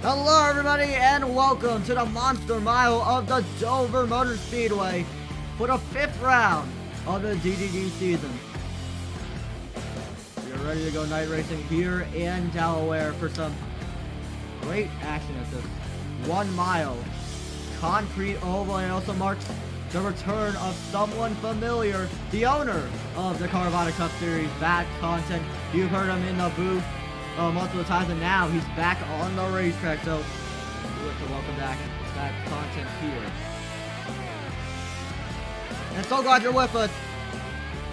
Hello everybody and welcome to the Monster Mile of the Dover Motor Speedway for the 5th round of the DDD season. We're ready to go night racing here in Delaware for some great action at this 1 mile concrete oval, and it also marks the return of someone familiar, the owner of the Carvana Cup Series, Bad Content. You've heard him in the booth multiple times, and now he's back on the racetrack, so we'd like to welcome back Bad Content here. And so glad you're with us.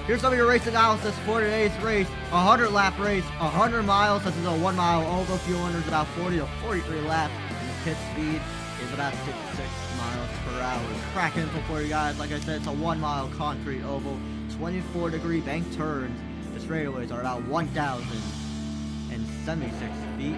Here's some of your race analysis for today's race. 100 lap race, 100 miles. This is a 1 mile oval. Fuel under about 40 to 43 laps. And the pit speed is about 66 miles per hour. Crack info for you guys. Like I said, it's a 1 mile concrete oval. 24-degree bank turns. The straightaways are about 1,076 feet.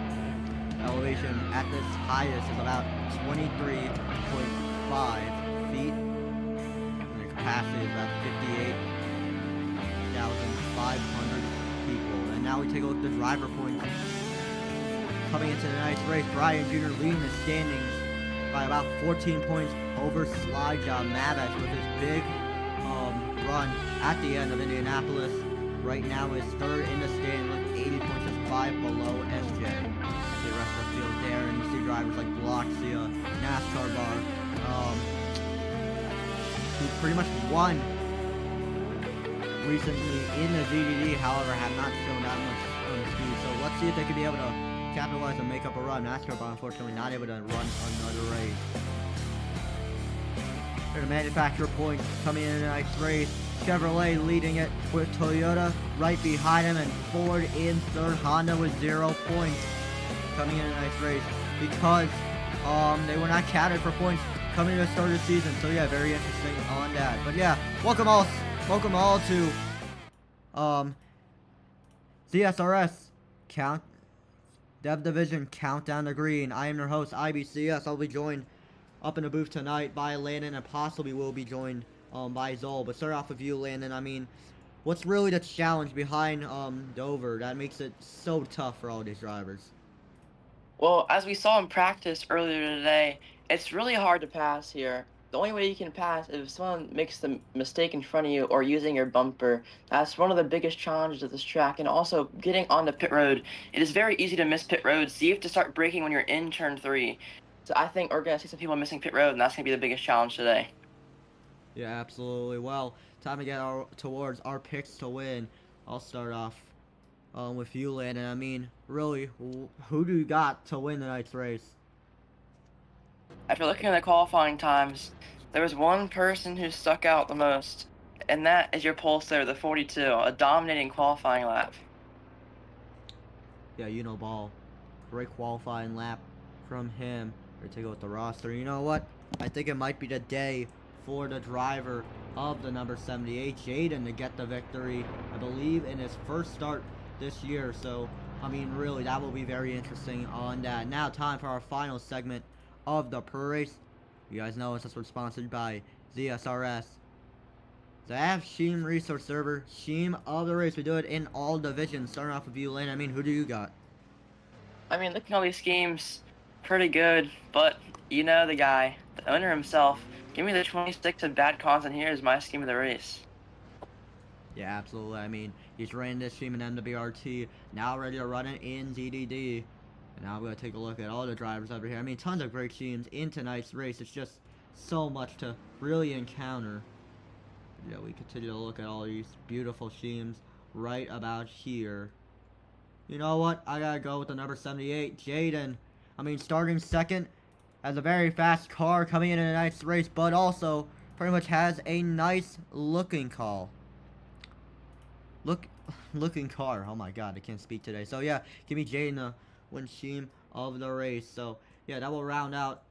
Elevation at this highest is about 23.5 feet. And the capacity is about 58,500 people. And now we take a look at the driver points. Coming into tonight's race, Brian Jr. leading the standings by about 14 points over Slide Job Mavish with his big run at the end of Indianapolis. Right now is third in the standing with 80 points, just 5 below SJ. The rest of the field there, and you see drivers like Bloxia, NASCAR Bar, who pretty much won recently in the DDD, however, have not shown that much speed. So let's see if they could be able to capitalize and make up a run. NASCAR Bar, unfortunately, not able to run another race. Here, the manufacturer points coming in tonight's race. Chevrolet leading it with Toyota right behind him, and Ford in third. Honda with 0 points coming in tonight's race because they were not counted for points coming to the start of the season. So yeah, very interesting on that. But yeah, welcome all to CSRS Dev Division Countdown to Green. I am your host, IBCS. I'll be joined up in the booth tonight by Landon, and possibly will be joined by Zol. But start off with you, Landon. I mean, what's really the challenge behind Dover that makes it so tough for all these drivers? Well, as we saw in practice earlier today, it's really hard to pass here. The only way you can pass is if someone makes the mistake in front of you or using your bumper. That's one of the biggest challenges of this track. And also, getting on the pit road, it is very easy to miss pit road, so you have to start braking when you're in turn 3. So I think we're going to see some people missing pit road, and that's going to be the biggest challenge today. Yeah, absolutely. Well, time to get towards our picks to win. I'll start off with you, Landon. I mean, really, who do you got to win tonight's race? After looking at the qualifying times, there was one person who stuck out the most, and that is your pollster, the 42, a dominating qualifying lap. Yeah, you know, ball. Great qualifying lap from him. We're take a look at the roster. You know what? I think it might be the day for the driver of the number 78, Drydene, to get the victory, I believe, in his first start this year. So, I mean, really, that will be very interesting on that. Now, time for our final segment of the per race. You guys know it's sponsored by ZSRS. The App Sheem Resource Server, Sheem of the race. We do it in all divisions. Starting off with you, Lane. I mean, who do you got? I mean, looking at all these schemes, pretty good, but you know the guy, the owner himself. Give me the 26 of Bad Content here as my scheme of the race. Yeah, absolutely. I mean, he's running this scheme in MWRT, now ready to run it in DDD. And now I'm going to take a look at all the drivers over here. I mean, tons of great schemes in tonight's race. It's just so much to really encounter. Yeah, we continue to look at all these beautiful schemes right about here. You know what? I got to go with the number 78, Drydene. I mean, starting second, has a very fast car coming in tonight's race, but also pretty much has a nice looking car. Looking car. Oh my god, I can't speak today. So yeah, give me Drydene the win scheme of the race. So yeah, that will round out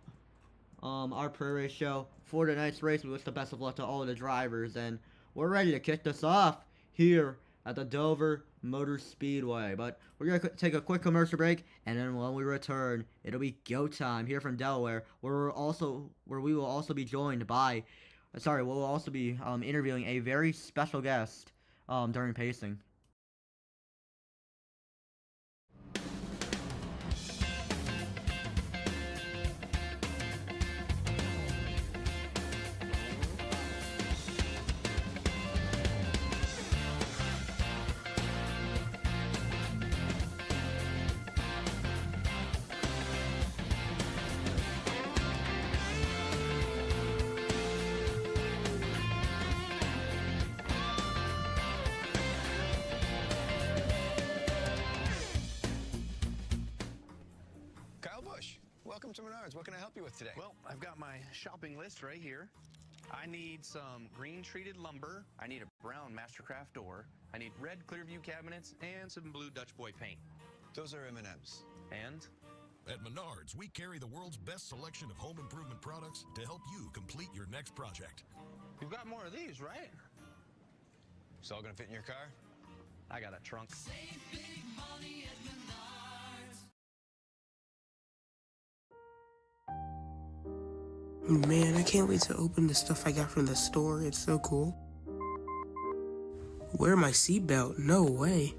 our pre-race show for tonight's race. We wish the best of luck to all the drivers, and we're ready to kick this off here at the Dover Motor Speedway. But we're going to take a quick commercial break, and then when we return, it'll be go time here from Delaware, where we will also be joined by, we'll also be interviewing a very special guest during pacing. to Menards. What can I help you with today? Well, I've got my shopping list right here. I need some green treated lumber. I need a brown Mastercraft door. I need red Clearview cabinets and some blue Dutch Boy paint. Those are M&Ms. And At Menards, we carry the world's best selection of home improvement products to help you complete your next project. you've got more of these, right? It's all gonna fit in your car? I got a trunk. Man, I can't wait to open the stuff I got from the store. It's so cool. Wear my seatbelt? No way.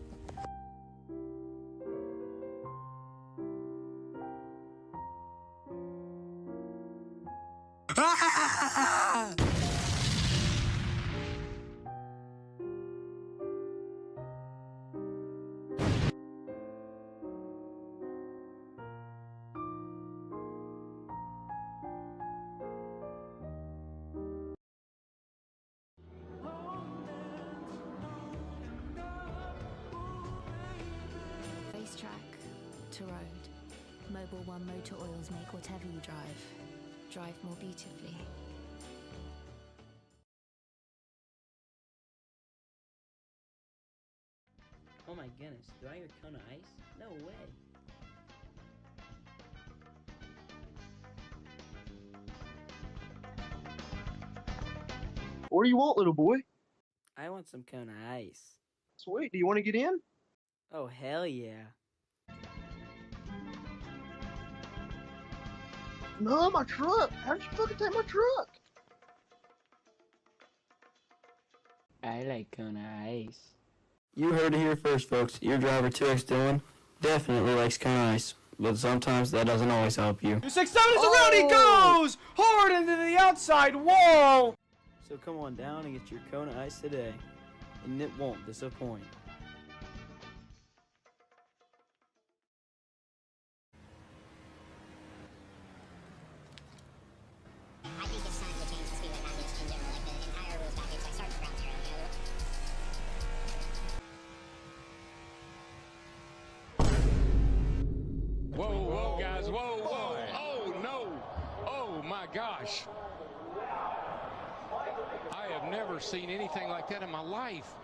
Racetrack to road. Mobil 1 Motor Oils make whatever you drive more beautifully. Oh my goodness, do I hear Kona Ice? No way. What do you want, little boy? I want some Kona Ice. Sweet. Do you want to get in? Oh hell yeah. No, my truck. How did you fucking take my truck? I like Kona Ice. You heard it here first, folks. Your driver 2X Dylan definitely likes Kona Ice, but sometimes that doesn't always help you. 267 is around, he goes! Hard into the outside wall! So come on down and get your Kona Ice today, and it won't disappoint. I think it's time to change the speedway package in general, like the entire rules package, like start from ground zero, you know? Whoa, whoa, guys, whoa, whoa. Oh, no. Oh, my gosh. I have never seen anything like that in my life.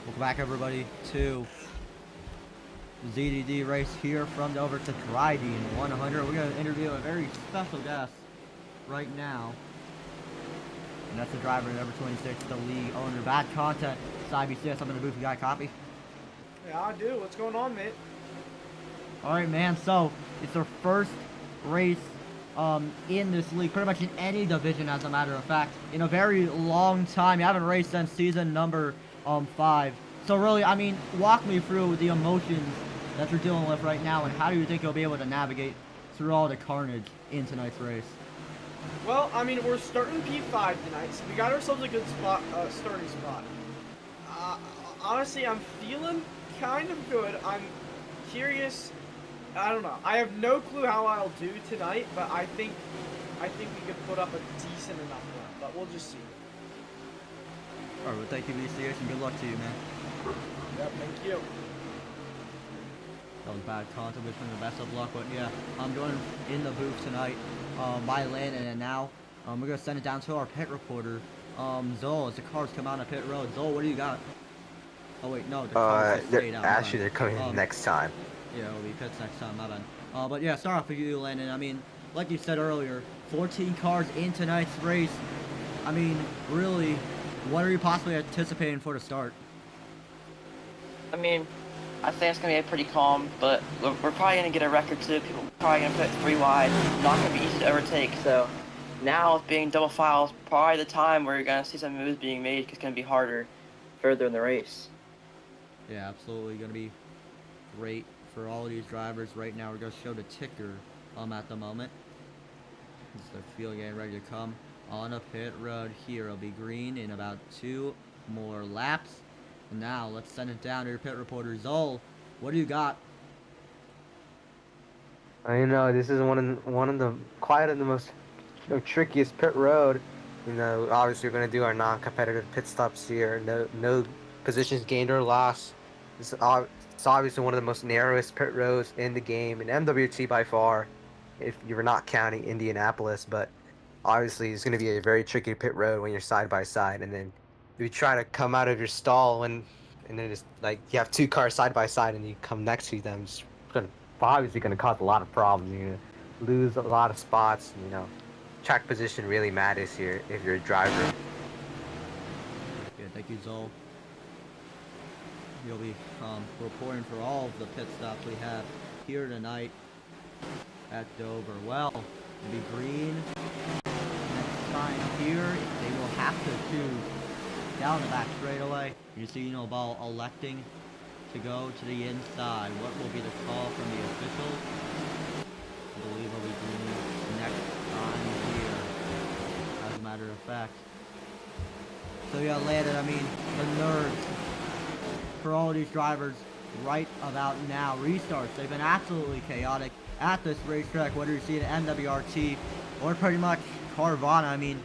Welcome back, everybody, to the ZDD race here from the over to Drydene 100. We're going to interview a very special guest right now. And that's the driver, number 26, the league owner. Bad content, Side B6. I'm in the booth. You got a copy? Yeah, I do. What's going on, mate? All right, man. So it's our first race in this league, pretty much in any division, as a matter of fact, in a very long time. You haven't raced since season number 5. So really, I mean, walk me through the emotions that you're dealing with right now, and how do you think you'll be able to navigate through all the carnage in tonight's race? Well, I mean, we're starting P5 tonight, so we got ourselves a good spot, starting spot. Honestly, I'm feeling kind of good. I'm curious. I don't know. I have no clue how I'll do tonight, but I think we could put up a decent enough run, but we'll just see. All right, well, thank you, VCH, and good luck to you, man. Yep, thank you. That was bad content, wishing the best of luck, but yeah, I'm joined in the booth tonight by Landon, and now we're going to send it down to our pit reporter, Zoel, as the cars come out of pit road. Zoel, what do you got? Oh, wait, no, the cars just stayed out. Actually, they're coming next time. Yeah, it'll be pits next time, my bad. But yeah, start off with you, Landon. I mean, like you said earlier, 14 cars in tonight's race. I mean, really, what are you possibly anticipating for the start? I mean, I think it's going to be pretty calm, but we're probably going to get a record too. People are probably going to put 3 wide. Not going to be easy to overtake, so now with being double file is probably the time where you're going to see some moves being made, because it's going to be harder further in the race. Yeah, absolutely. Going to be great for all these drivers right now. We're going to show the ticker at the moment. It's the field getting ready to come on a pit road here. It'll be green in about 2 more laps. And now let's send it down to your pit reporter, Zol. What do you got? You know, this is one of the quiet and the most trickiest pit road. You know, obviously we're gonna do our non-competitive pit stops here. No positions gained or lost. It's obviously one of the most narrowest pit roads in the game in MWT by far, if you're not counting Indianapolis. But obviously it's gonna be a very tricky pit road when you're side by side, and then if you try to come out of your stall and then it's like you have 2 cars side by side and you come next to them, it's obviously going to cause a lot of problems. You're going to lose a lot of spots. You know, track position really matters here if you're a driver. Yeah, thank you, Zol. You'll be reporting for all of the pit stops we have here tonight at Dover. Well, it'll be green. Next time here, they will have to choose down the back straightaway. You see, Ball electing to go to the inside. What will be the call from the officials? I believe it'll be green next time here, as a matter of fact. So yeah, Landon, I mean, the nerves for all of these drivers right about now. Restarts, they've been absolutely chaotic at this racetrack, whether you see it at MWRT or pretty much Carvana. I mean,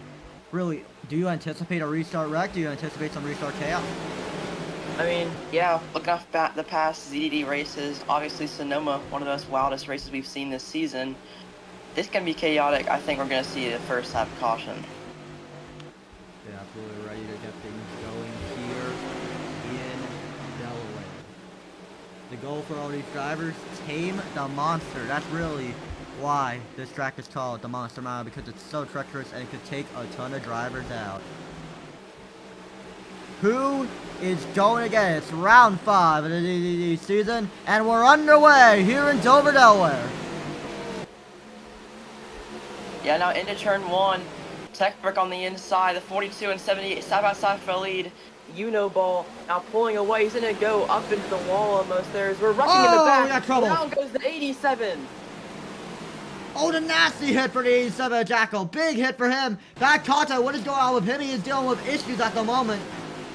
really, do you anticipate a restart wreck? Do you anticipate some restart chaos? I mean, yeah, looking off the past ZDD races, obviously Sonoma, one of the most wildest races we've seen this season. This can be chaotic. I think we're going to see the first lap caution. Yeah, absolutely ready to get things going here in Delaware. The goal for all these drivers, tame the monster. That's really why this track is called the Monster Mile, because it's so treacherous and it could take a ton of drivers out. Who is going again? It's round 5 of the DDD season, and we're underway here in Dover, Delaware. Yeah, now into turn 1. Tech Brick on the inside, the 42 and 78 side by side for the lead. Ball now pulling away. He's going to go up into the wall almost there as we're rushing in the back. We got trouble. Down goes the 87. Oh, the nasty hit for the 87 Jackal. Big hit for him. Back Kato, what is going on with him? He is dealing with issues at the moment.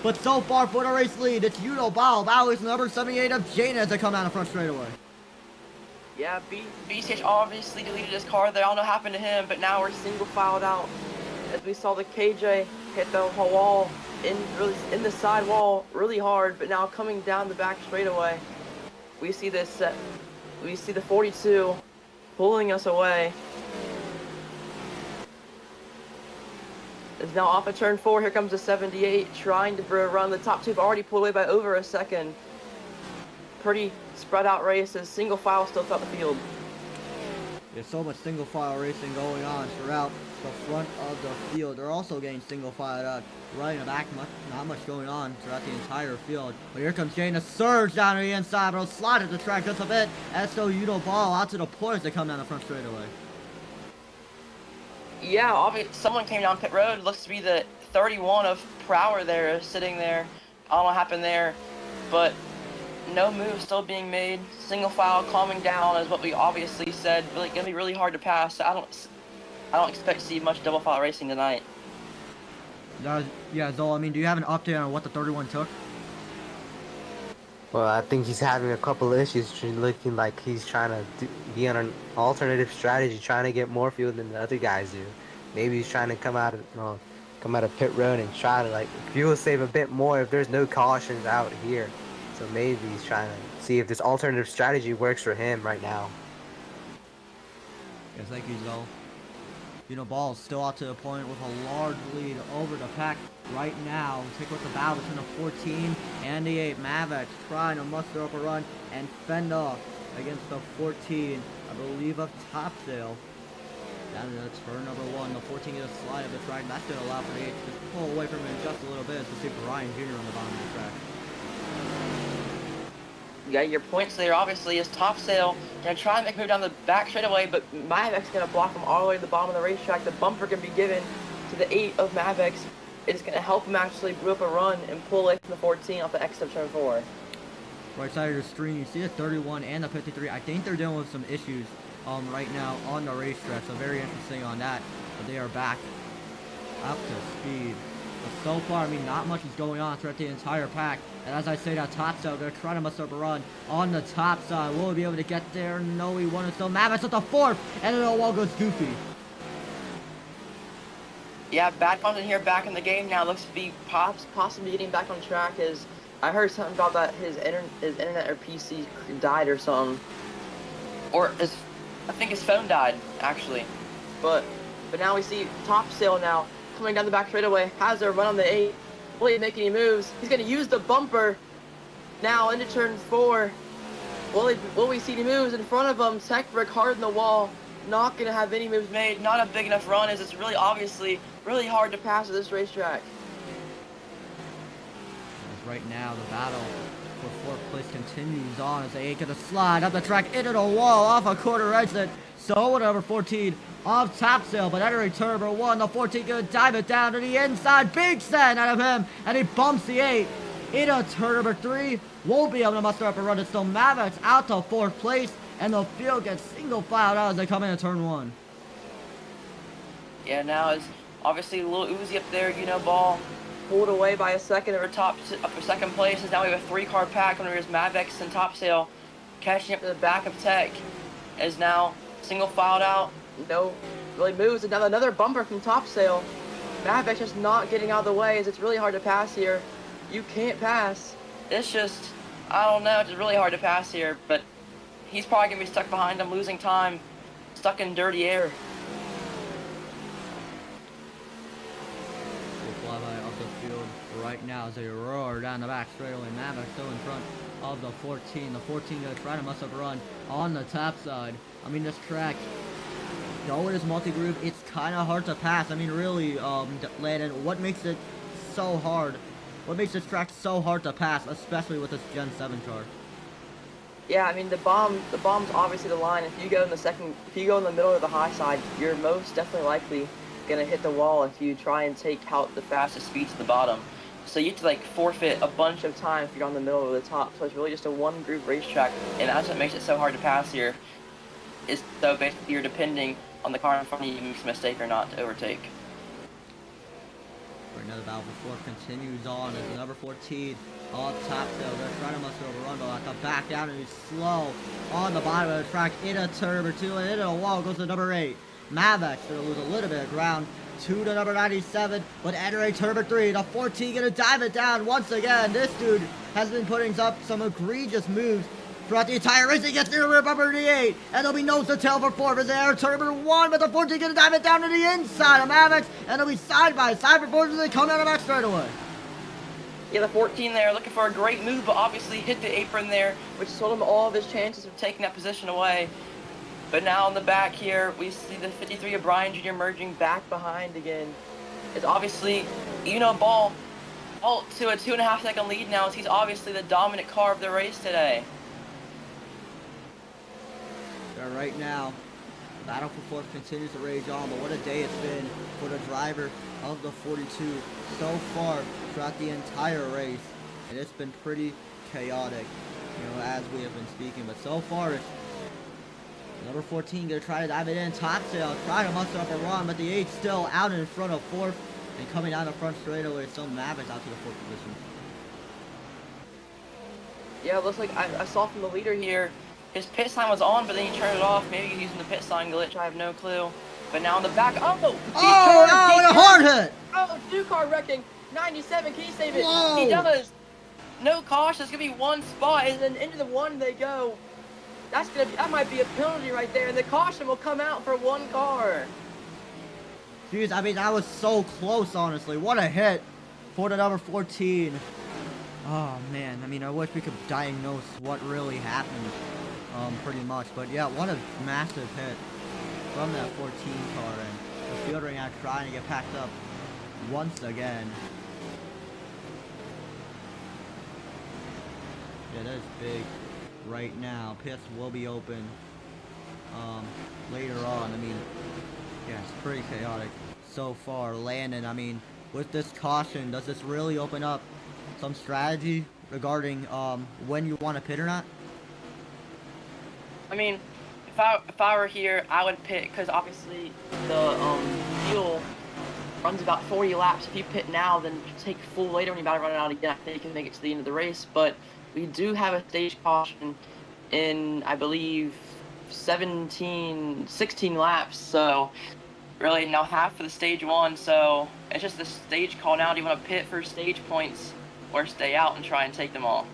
But so far for the race lead, it's Ball. Bowers number 78 of Jana as they come down the front straightaway. Yeah, BCH obviously deleted his car there. I don't know what happened to him, but now we're single filed out. As we saw the KJ hit the wall, in the side wall really hard, but now coming down the back straightaway. We see this, we see the 42 pulling us away. Is now off of turn 4. Here comes the 78 trying to run. The top 2 have already pulled away by over a second. Pretty spread out races. Single file still throughout the field. There's so much single file racing going on throughout the front of the field. They're also getting single filed out right in the back. Not much going on throughout the entire field. But here comes Jane, a surge down to the inside, but he'll slide at the track just a bit. And so Ball out to the poise to come down the front straightaway. Yeah, obviously someone came down pit road. Looks to be the 31 of Prower there, sitting there. I don't know what happened there, but no move still being made. Single file calming down is what we obviously said. Really gonna be really hard to pass. So I don't expect to see much double file racing tonight. Yeah, Zol, I mean, do you have an update on what the 31 took? Well, I think he's having a couple of issues, looking like he's trying to be on an alternative strategy, trying to get more fuel than the other guys do. Maybe he's trying to come out of pit road and try to fuel save a bit more if there's no cautions out here. So maybe he's trying to see if this alternative strategy works for him right now. Yes, thank you, Zol. Ball still out to the point with a large lead over the pack right now. Take a look at the battle between the 14 and the 8 Mavic, trying to muster up a run and fend off against the 14, I believe, of Topsail. Down to turn number 1, the 14 gets a slide of the track. That's going to allow for the 8 to just pull away from him just a little bit to see Brian Jr. on the bottom of the track. Yeah, your points there obviously is Topsail gonna try and make a move down the back straightaway, but Mavic's gonna block him all the way to the bottom of the racetrack. The bumper can be given to the 8 of Mavic's. It's gonna help him actually brew up a run and pull away from the 14 off the exit of turn 4. right side of your screen, you see the 31 and the 53. I think they're dealing with some issues right now on the racetrack, so very interesting on that. But they are back up to speed. But so far, I mean, not much is going on throughout the entire pack. And as I say, that top side, they're trying to muster up a run on the top side. Will he be able to get there? No, he won it. So Mavis at the 4th, and then the wall goes Goofy. Yeah, bad content here back in the game now. Looks to be possibly getting back on track. As I heard something about that his internet or PC died or something. Or I think his phone died, actually. But now we see Top Sail now coming down the back straightaway. Has a run on the 8. Will he make any moves? He's going to use the bumper now into turn 4. Will we see any moves in front of him? Tech brick hard in the wall. Not going to have any moves made. Not a big enough run, as it's really obviously really hard to pass at this racetrack. As right now, the battle for 4th place continues on as they ain't going to slide up the track into the wall off a quarter exit. So number 14 off Top Sail, but Entering Turbo 1, the 14 gonna dive it down to the inside. Big send out of him, and he bumps the 8 into turn number 3. Won't be able to muster up a run. It's still Mavericks out to 4th place, and the field gets single filed out as they come into turn 1. Yeah, now is obviously a little Uzi up there, ball pulled away by a second over for second place. As now we have a 3-car pack when there's Mavex and Top Sail catching up to the back of Tech. As now single filed out, no really moves, and now another bumper from Top Sail. Mavex just not getting out of the way, as it's really hard to pass here. You can't pass. It's just, I don't know, it's just really hard to pass here, but he's probably gonna be stuck behind him, losing time, stuck in dirty air. Flyby off the field right now as they roar down the back straightaway. Mavic still in front of the 14. The 14 gonna try to must have run on the top side. I mean, this track, though it is multi-groove, it's kind of hard to pass. I mean, really, Landon, what makes it so hard? What makes this track so hard to pass, especially with this Gen 7 car? Yeah, I mean, the bomb's obviously the line. If you go in the middle of the high side, you're most definitely likely gonna hit the wall if you try and take out the fastest speed to the bottom. So you have to forfeit a bunch of time if you're on the middle or the top. So it's really just a one-groove racetrack, and that's what makes it so hard to pass here. Is so basically you're depending on the car in front of you to make a mistake or not to overtake. For another battle for 4th continues on as the number 14 off Top Sail. They're trying to muster over run, but at the back down and he's slow on the bottom of the track into turn number 2 and into a wall goes to number 8. Mavex gonna lose a little bit of ground to the number 97, but entering turn number 3, the 14 gonna dive it down once again. This dude has been putting up some egregious moves throughout the entire race. He gets the rear bumper to the 8, and there'll be nose to tail for 4th as they enter turn number 1, but the 14 gonna dive it down to the inside of Mavex, and they'll be side by side for 4th as they come out of that straightaway. Yeah, the 14 there looking for a great move, but obviously hit the apron there, which sold him all of his chances of taking that position away. But now in the back here, we see the 53 of Brian Jr. merging back behind again. It's obviously, Ball to a 2.5 second lead now, as he's obviously the dominant car of the race today. So right now, the battle for 4th continues to rage on, but what a day it's been for the driver of the 42 so far throughout the entire race. And it's been pretty chaotic, as we have been speaking. But so far, it's number 14 gonna try to dive it in. Top Sail trying to muster up a run, but the 8 still out in front of 4th. And coming down the front straightaway, still Mavericks out to the 4th position. Yeah, it looks like I saw from the leader here, his pit sign was on, but then he turned it off. Maybe he's using the pit sign glitch, I have no clue. But now in the back, and a hard hit! Oh, 2-car wrecking, 97, can he save it? Whoa. He does! No caution, it's gonna be one spot, and then into the 1 they go. That might be a penalty right there, and the caution will come out for 1 car. Jeez, I mean, that was so close, honestly. What a hit for the number 14. Oh, man. I mean, I wish we could diagnose what really happened, pretty much. But, yeah, what a massive hit from that 14 car. And the field right now trying to get packed up once again. Yeah, that is big right now. Pits will be open later on. I mean, yeah, it's pretty chaotic so far. Landon, I mean, with this caution, does this really open up some strategy regarding when you want to pit or not? I mean, if I were here, I would pit because obviously the fuel runs about 40 laps. If you pit now, then take full later when you're about to run it out again. I think you can make it to the end of the race. But we do have a stage caution in, I believe, 16 laps. So really now half for the stage one. So it's just the stage call now. Do you want to pit for stage points or stay out and try and take them all?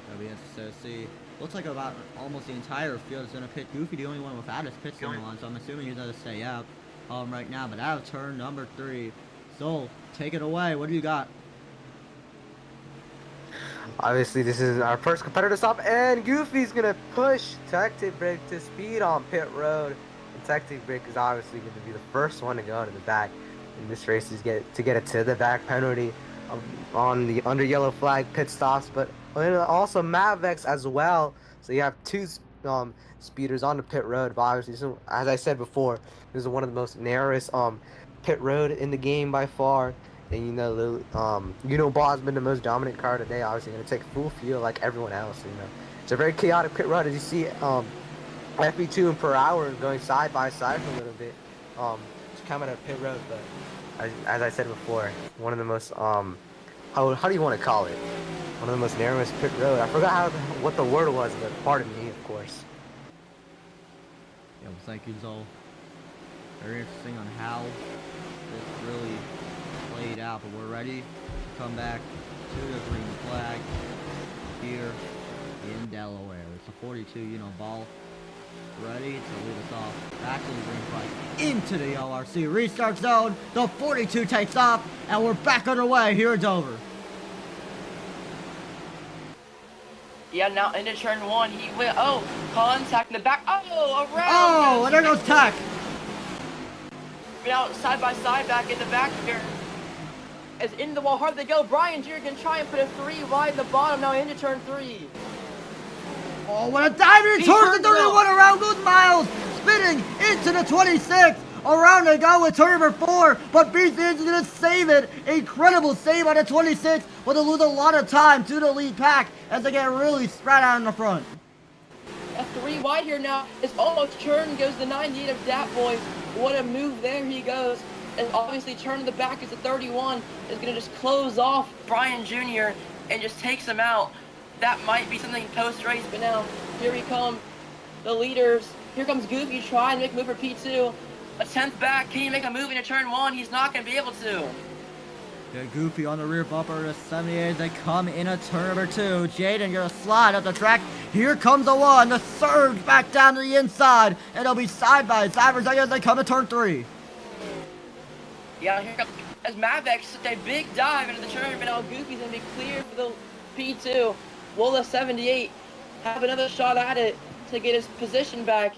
That'll be interesting to see. Looks like about almost the entire field is going to pit. Goofy, the only one without his pit signal on, so I'm assuming he's going to stay out right now. But out of turn number 3. Soul, take it away. What do you got? Obviously, this is our first competitor stop, and Goofy's gonna push Tactic Brake to speed on pit road. And Tactic Brake is obviously going to be the first one to go to the back in this race to get it to the back penalty on the under yellow flag pit stops, but also Mavex as well. So you have 2 speeders on the pit road. But obviously, so, as I said before, this is one of the most narrowest pit road in the game by far. And you know, Ball has been the most dominant car today. Obviously, going to take full fuel like everyone else. You know, it's a very chaotic pit road as you see. FP2 and per hour going side by side for a little bit. Just coming at pit road, but as I said before, one of the most how do you want to call it? One of the most narrowest pit road. I forgot what the word was, but pardon me, of course. Yeah, well, thank you, Zol. Very interesting on how this really played out, but we're ready to come back to the green flag here in Delaware. It's a 42, Ball ready to lead us off back to the green flag into the LRC restart zone. The 42 takes off, and we're back underway here at Dover. Yeah, now into turn 1, he will. Oh, contact in the back. Oh, around. Oh, and there goes Tech. Now side by side back in the back here. As in the wall, hard they go. Brian Jr. can try and put a 3 wide in the bottom now into turn 3. Oh, what a dive in towards the 31 around goes Miles, spinning into the 26. Around they go with turn number 4, but BC is going to save it. Incredible save on the 26, but they'll lose a lot of time to the lead pack as they get really spread out in the front. A 3 wide here now. It's almost turn goes the 98 of Dat Boy. What a move there he goes. And obviously turn in the back is the 31 is going to just close off Brian Jr. and just takes him out. That might be something post-race, but now here we come, the leaders. Here comes Goofy trying to make a move for P2. A 10th back, can he make a move into turn 1? He's not going to be able to. Yeah, Goofy on the rear bumper to 78 as they come in a turn number 2. Jaden gonna slide up the track. Here comes the 1, the surge back down to the inside, and they'll be side by side as they come to turn 3. Yeah, here comes as Mavex took a big dive into the turn, but now Goofy's gonna be clear for the P2. Will the 78 have another shot at it to get his position back?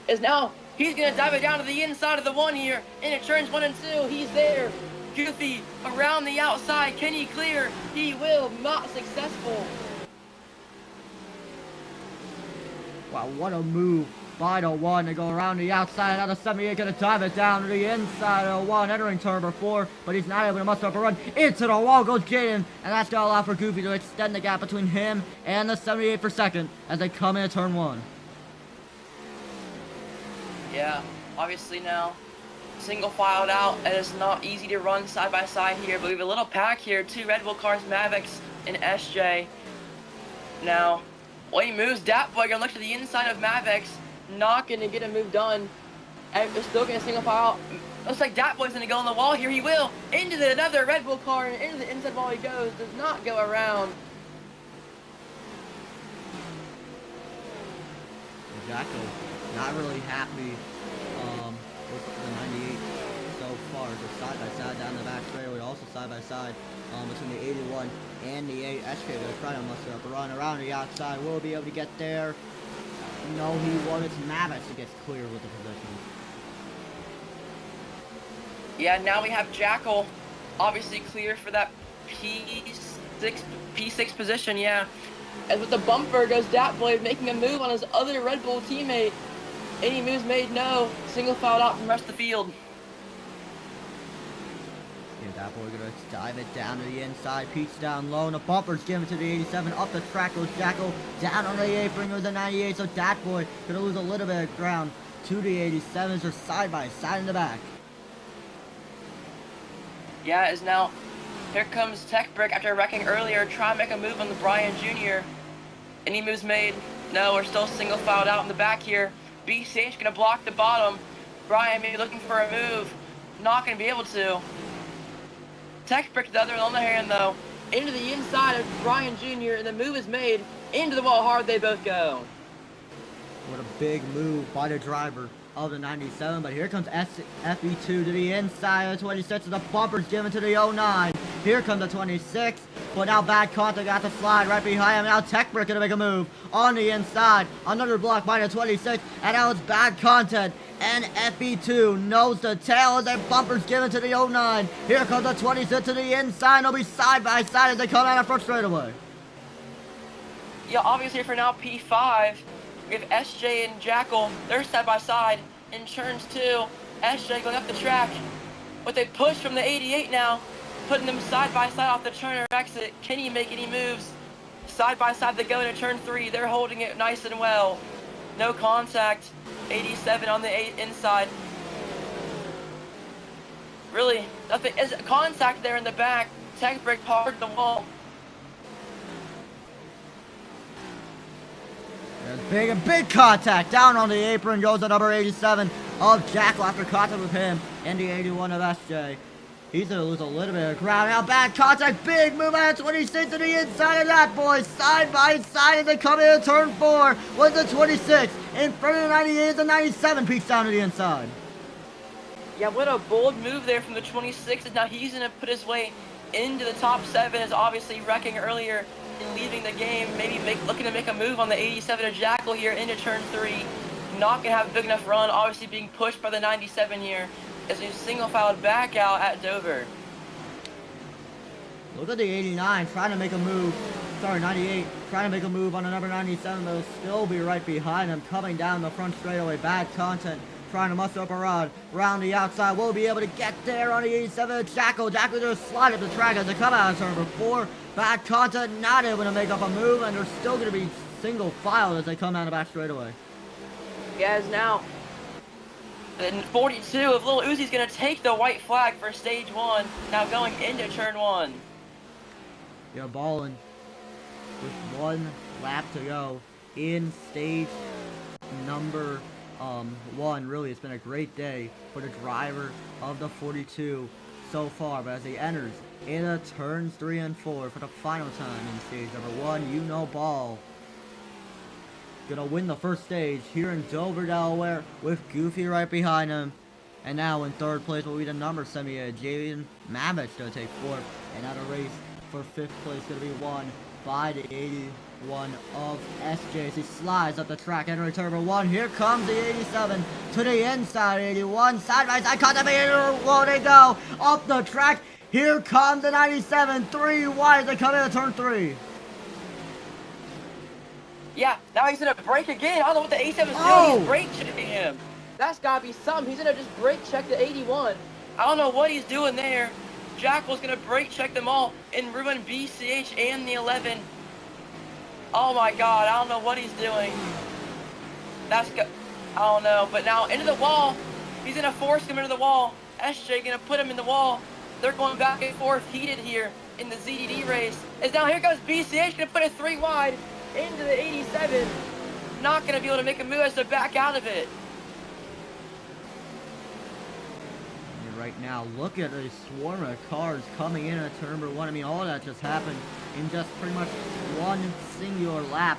As now he's gonna dive it down to the inside of the 1 here, into turns 1 and 2. He's there. Goofy around the outside. Can he clear? He will. Not successful. Wow, what a move by the 1 to go around the outside. Now the 78 gonna dive it down to the inside of the 1, entering turn number 4, but he's not able to muster up a run. Into the wall goes Jaden, and that's gonna allow for Goofy to extend the gap between him and the 78 for second as they come into turn 1. Yeah, obviously now single filed out, and it's not easy to run side by side here, but we have a little pack here. 2 Red Bull cars, Mavex and SJ. Now, when he moves, Datboy gonna look to the inside of Mavex, not gonna get a move done. And they're still gonna single file out. Looks like Datboy's gonna go on the wall here. He will into another Red Bull car, and into the inside wall he goes. Does not go around. Jacko not really happy with the 98 so far. So side by side down the back straightaway, also side by side between the 81 and the 8. SK gonna try to muster up a run around the outside. Will be able to get there. No, he won't. It's Mavis who gets clear with the position. Yeah, now we have Jackal, obviously clear for that P6 position. Yeah, as with the bumper goes Datboy making a move on his other Red Bull teammate. Any moves made? No. Single filed out from the rest of the field. Yeah, that boy gonna dive it down to the inside. Pete's down low, and the bumper's given to the 87. Up the track goes Jackal. Down on the apron goes the 98. So that boy gonna lose a little bit of ground to the 87s. They're side by side in the back. Yeah, it is now. Here comes Tech Brick after wrecking earlier. Trying to make a move on the Brian Jr. Any moves made? No, we're still single filed out in the back here. BCH gonna block the bottom. Brian maybe looking for a move. Not gonna be able to. Tech Brick the other on the hand though. Into the inside of Brian Jr. and the move is made. Into the wall hard they both go. What a big move by the driver of the 97, but here comes FE2 to the inside of the 26, and the bumper's given to the 09. Here comes the 26, but now Bad Content got the slide right behind him. Now Tech Brick gonna make a move on the inside. Another block by the 26, and now it's Bad Content. And FE2 knows the tail as their bumper's given to the 09. Here comes the 26 to the inside. They'll be side by side as they come out of front straightaway. Yeah, obviously for now P5, we have SJ and Jackal. They're side by side in turns 2. SJ going up the track. But they push from the 88 now, putting them side by side off the turn or exit. Can he make any moves? Side by side they go into turn 3. They're holding it nice and well. No contact. 87 on the inside. Really, nothing. Is contact there in the back. Tech Brick hard the wall. There's big contact. Down on the apron goes the number 87 of Jackal after contact with him. And the 81 of SJ. He's going to lose a little bit of ground. Now Bad Contact. Big move out of 26 to the inside of that boy. Side by side as they come into turn 4. Was the 26. In front of the 98 the 97 peeks down to the inside. Yeah, what a bold move there from the 26. Now he's going to put his way into the top 7. Is obviously wrecking earlier and leaving the game. Maybe looking to make a move on the 87 of Jackal here into turn 3. Not going to have a big enough run. Obviously being pushed by the 97 here. As he's single-filed back out at Dover. Look at the 89 trying to make a move. Sorry, 98 trying to make a move on the number 97, but will still be right behind him. Coming down the front straightaway. Bad Content trying to muster up a rod. Round the outside. Will be able to get there on the 87. Jackal. Jackal just slide up the track as they come out of turn number 4. Bad Content not able to make up a move, and they're still going to be single-filed as they come out of the back straightaway. Yes, now. And 42 of Lil Uzi's going to take the white flag for stage 1. Now going into turn 1. You're balling with 1 lap to go in stage number 1. Really, it's been a great day for the driver of the 42 so far. But as he enters into turns 3 and 4 for the final time in stage number 1, you know Ball gonna win the first stage here in Dover, Delaware, with Goofy right behind him. And now in third place will be the number 78, Jaden Mavich gonna take 4th. And now the race for 5th place gonna be won by the 81 of SJ as he slides up the track, entering turn number 1. Here comes the 87 to the inside, 81, side by side, caught them in, whoa, they go up the track. Here comes the 97, 3 wide, they come into turn 3. Yeah, now he's gonna break again. I don't know what the 87's doing. He's brake checking him. That's gotta be something. He's gonna just brake check the 81. I don't know what he's doing there. Jackal's gonna brake check them all and ruin BCH and the 11. Oh my god, I don't know what he's doing. I don't know, but now into the wall. He's gonna force him into the wall. SJ gonna put him in the wall. They're going back and forth heated here in the ZDD race. As now here goes BCH, gonna put it 3 wide. Into the 87, not going to be able to make a move as to back out of it. And right now, look at the swarm of cars coming in at turn number 1. I mean, all of that just happened in just pretty much one singular lap.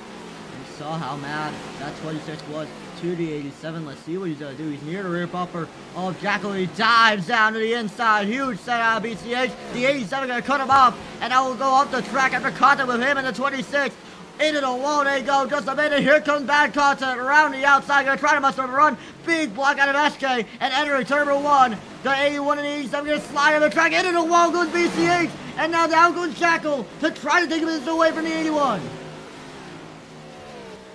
And you saw how mad that 26 was to the 87. Let's see what he's going to do. He's near the rear bumper of Jackal. He dives down to the inside. Huge set out of BCH. The 87 going to cut him off. And I will go up the track after contact with him and the 26. Into the wall they go, just a minute, here comes Bad Content around the outside, gonna try to muster up a run, big block out of SK, and entering turn number 1, the 81 and the 87 gonna slide on the track, into the wall goes BCH, and now down goes Jackal, to try to take him away from the 81.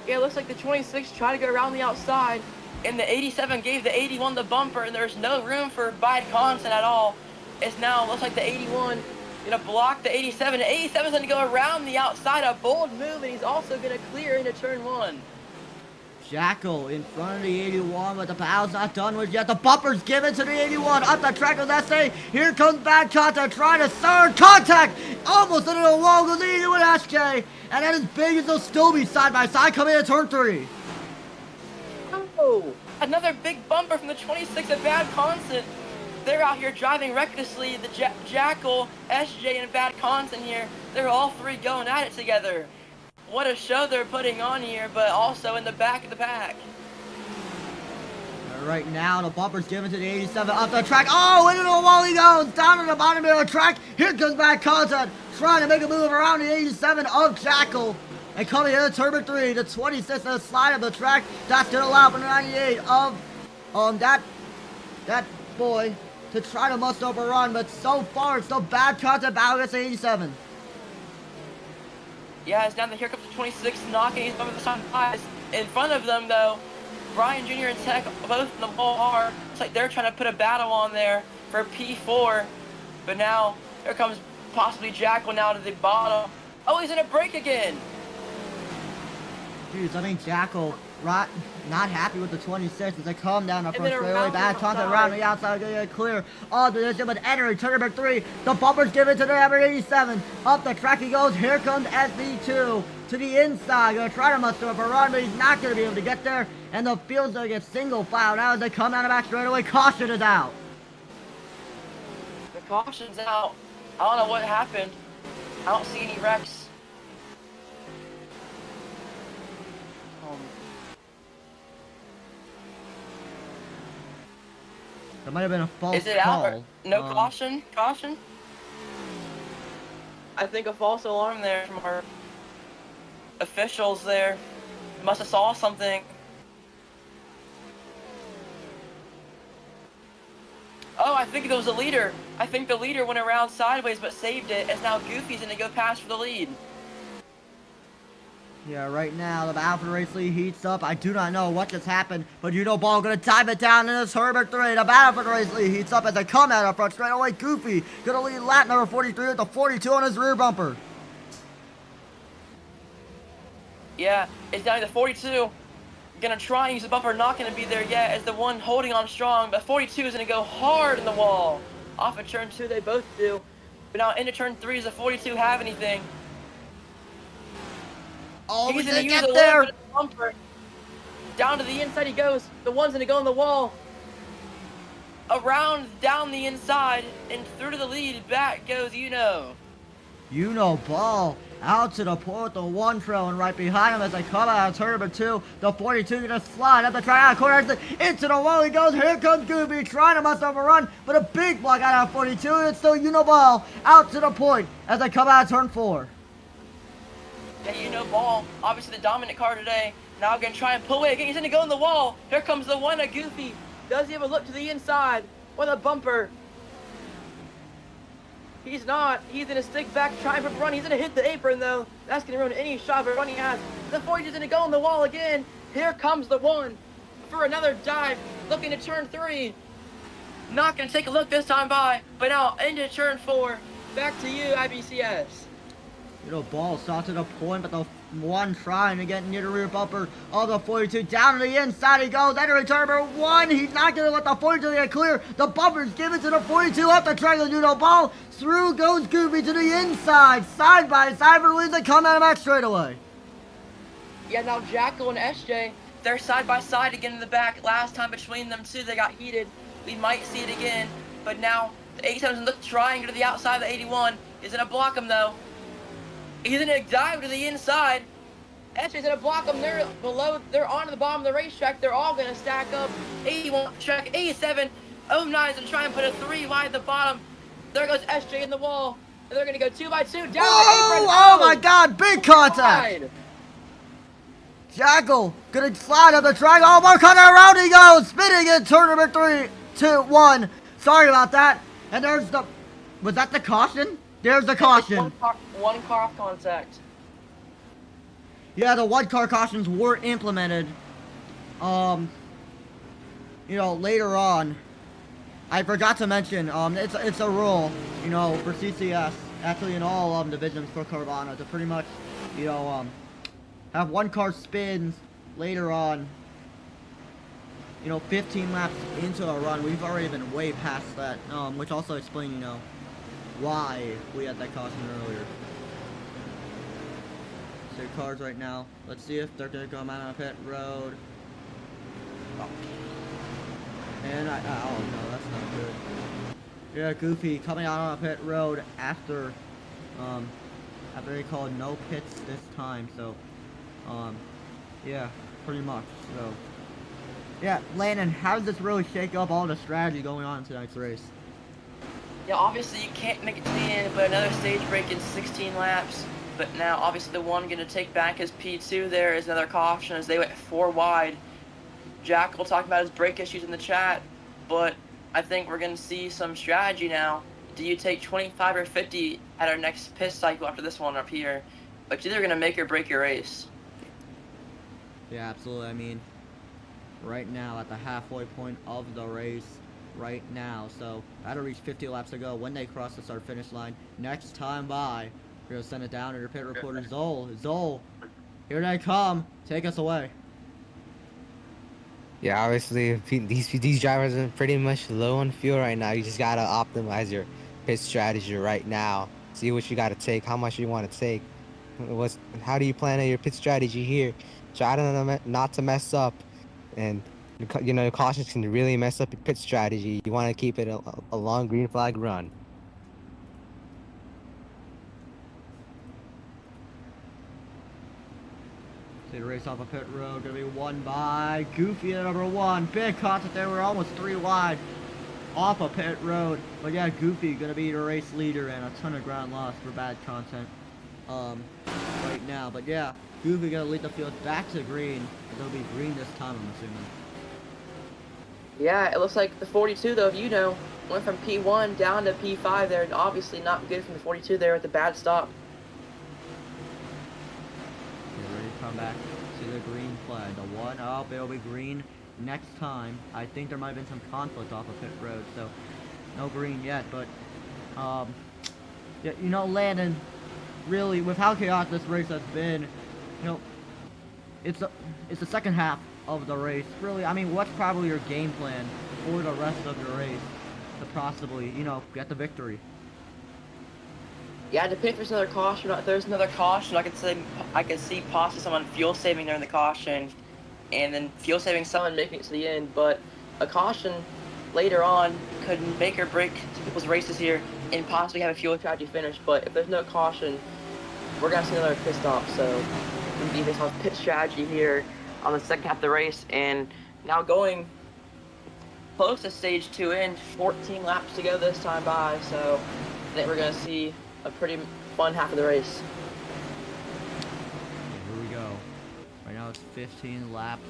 Yeah, it looks like the 26 tried to go around the outside, and the 87 gave the 81 the bumper, and there's no room for Bad Content at all. It's now looks like the 81 gonna block the 87. The 87's gonna go around the outside. A bold move, and he's also gonna clear into turn 1. Jackal in front of the 81, but the battle's not done with yet. The bumper's given to the 81. Up the track with SA. Here comes Bad Contact trying to third contact. Almost into the wall, goes leading with SJ. And then as big as they'll still be side by side coming into turn 3. Oh, another big bumper from the 26 of Bad Constant. They're out here driving recklessly. The Jackal, SJ, and Bad Constant here. They're all three going at it together. What a show they're putting on here, but also in the back of the pack. Right now, the bumper's given to the 87 up the track. Oh, into the wall he goes, down to the bottom of the track. Here comes Bad Contact, trying to make a move around the 87 of Jackal. And coming into turn 3, the 26 on the slide of the track. That's going to allow for the 98 of that boy to try to muster up a run. But so far, it's still Bad Contact battle against the 87. Yeah, it's down there. Here comes the 26, knocking his over the sun eyes. In front of them, though, Brian Jr. and Tech both in the wall are. It's like they're trying to put a battle on there for P4. But now, here comes possibly Jackal now to the bottom. Oh, he's in a break again. Dude, I think Jackal not happy with the 26 as they come down the front straightaway. Bad Contact around the outside, gonna get clear. All position, but entering turn number 3. The bumper's given to the number 87. Up the track he goes. Here comes SD2 to the inside. Gonna try to muster up a run, but he's not gonna be able to get there. And the field's gonna get single file now as they come down the back straightaway. Caution is out. The caution's out. I don't know what happened. I don't see any wrecks. That might have been a false Is it call. out? No caution? Caution? I think a false alarm there from our officials there. Must have saw something. Oh, I think it was the leader. I think the leader went around sideways but saved it, as now Goofy's gonna go past for the lead. Yeah, right now, the battle for the race lead heats up. I do not know what just happened, but you know Ball gonna dive it down in this Herbert 3. The battle for the race lead heats up as they come out up front straight away. Goofy gonna lead lap number 43 with the 42 on his rear bumper. Yeah, it's down to the 42. Gonna try and use the bumper, not gonna be there yet as the one holding on strong, but 42 is gonna go hard in the wall. Off of turn 2, they both do. But now into turn 3, does the 42 have anything? Oh, he's we gonna didn't use get a there. little bit of bumper. Down to the inside he goes. The one's gonna go in the wall. Around, down the inside, and through to the lead. Back goes You know Ball out to the port, the one trailing right behind him as they come out of turn number 2. The 42 gonna slide up the track out of corner into the wall he goes. Here comes Goofy trying to muster up a run, but a big block out of 42. And it's still Ball out to the point as they come out of turn 4. Yeah, Ball, obviously the dominant car today. Now gonna try and pull away again. He's gonna go in the wall. Here comes the one of Goofy. Does he have a look to the inside with a bumper? He's not. He's gonna stick back, trying for a run. He's gonna hit the apron though. That's gonna ruin any shot of a run he has. The 42's gonna go in the wall again. Here comes the one for another dive, looking to turn 3. Not gonna take a look this time by, but now into turn 4. Back to you, IBCS. Ball saw to the point, but the one trying to get near the rear bumper of the 42. Down to the inside he goes. Entering turn number 1. He's not going to let the 42 get clear. The bumper's given to the 42 up the track of Ball. Through goes Goofy to the inside. Side by side for the lead. They come out of back straight away. Yeah, now Jackal and SJ, they're side by side again in the back. Last time between them two, they got heated. We might see it again. But now the 87's trying to go to the outside of the 81. Is going to block him though. He's gonna dive to the inside. SJ's gonna block them. They're below. They're on the bottom of the racetrack. They're all gonna stack up. 81 track, 87. 09's gonna try and put a 3 wide at the bottom. There goes SJ in the wall. And they're gonna go 2 by 2 down the apron. Oh my God! Big contact. Jackal gonna slide up the track. Oh, more contact around he goes, spinning in turn number 3, 2, 1. Sorry about that. And there's the. Was that the caution? There's the caution. One car off contact. Yeah, the one car cautions were implemented. Later on. I forgot to mention, it's a rule, you know, for CCS, actually in all divisions for Carvana, to pretty much, you know, have one car spins later on, you know, 15 laps into a run. We've already been way past that, which also explains, you know, why we had that caution earlier. So cars right now, let's see if they're gonna come out on pit road. Oh. And oh no, that's not good. Yeah, Goofy coming out on a pit road after they called no pits this time. So, yeah, pretty much. So, yeah, Landon, how does this really shake up all the strategy going on in tonight's race? Yeah, obviously you can't make it to the end, but another stage break in 16 laps. But now, obviously, the one going to take back his P2 there is another caution as they went 4 wide. Jackal talking about his brake issues in the chat, but I think we're going to see some strategy now. Do you take 25 or 50 at our next pit cycle after this one up here? But it's either going to make or break your race. Yeah, absolutely. I mean, right now at the halfway point of the race, right now, so that'll reach 50 laps to go when they cross the start finish line. Next time by, we're going to send it down to your pit reporter, Zol, here they come. Take us away. Yeah, obviously, these drivers are pretty much low on fuel right now. You just gotta optimize your pit strategy right now. See what you gotta take, how much you want to take. How do you plan your pit strategy here? Try to not to mess up, and you know cautions can really mess up your pit strategy. You want to keep it a long green flag run. See the race off a pit road, gonna be won by Goofy at number 1. Big contact there, we're almost 3 wide off a pit road. But yeah, Goofy gonna be the race leader and a ton of ground lost for bad content right now. But yeah, Goofy gonna lead the field back to green. It'll be green this time, I'm assuming. Yeah, it looks like the 42 though, you know, went from P1 down to P5 there, and obviously not good from the 42 there with the bad stop. Come back to the green flag. The 1 up, it'll be green next time. I think there might have been some conflict off of pit road, so no green yet. But yeah, you know, Landon, really, with how chaotic this race has been, you know, it's the second half of the race. Really, I mean, what's probably your game plan for the rest of your race to possibly, you know, get the victory? Yeah, depending if there's another caution. If there's another caution, I could see possibly someone fuel saving during the caution, and then fuel saving someone making it to the end. But a caution later on could make or break people's races here, and possibly have a fuel strategy finish. But if there's no caution, we're gonna see another pit stop. So we're gonna be based on pit strategy here on the second half of the race, and now going close to stage 2 in, 14 laps to go this time by. So I think we're gonna see a pretty fun half of the race. Okay, here we go. Right now it's 15 laps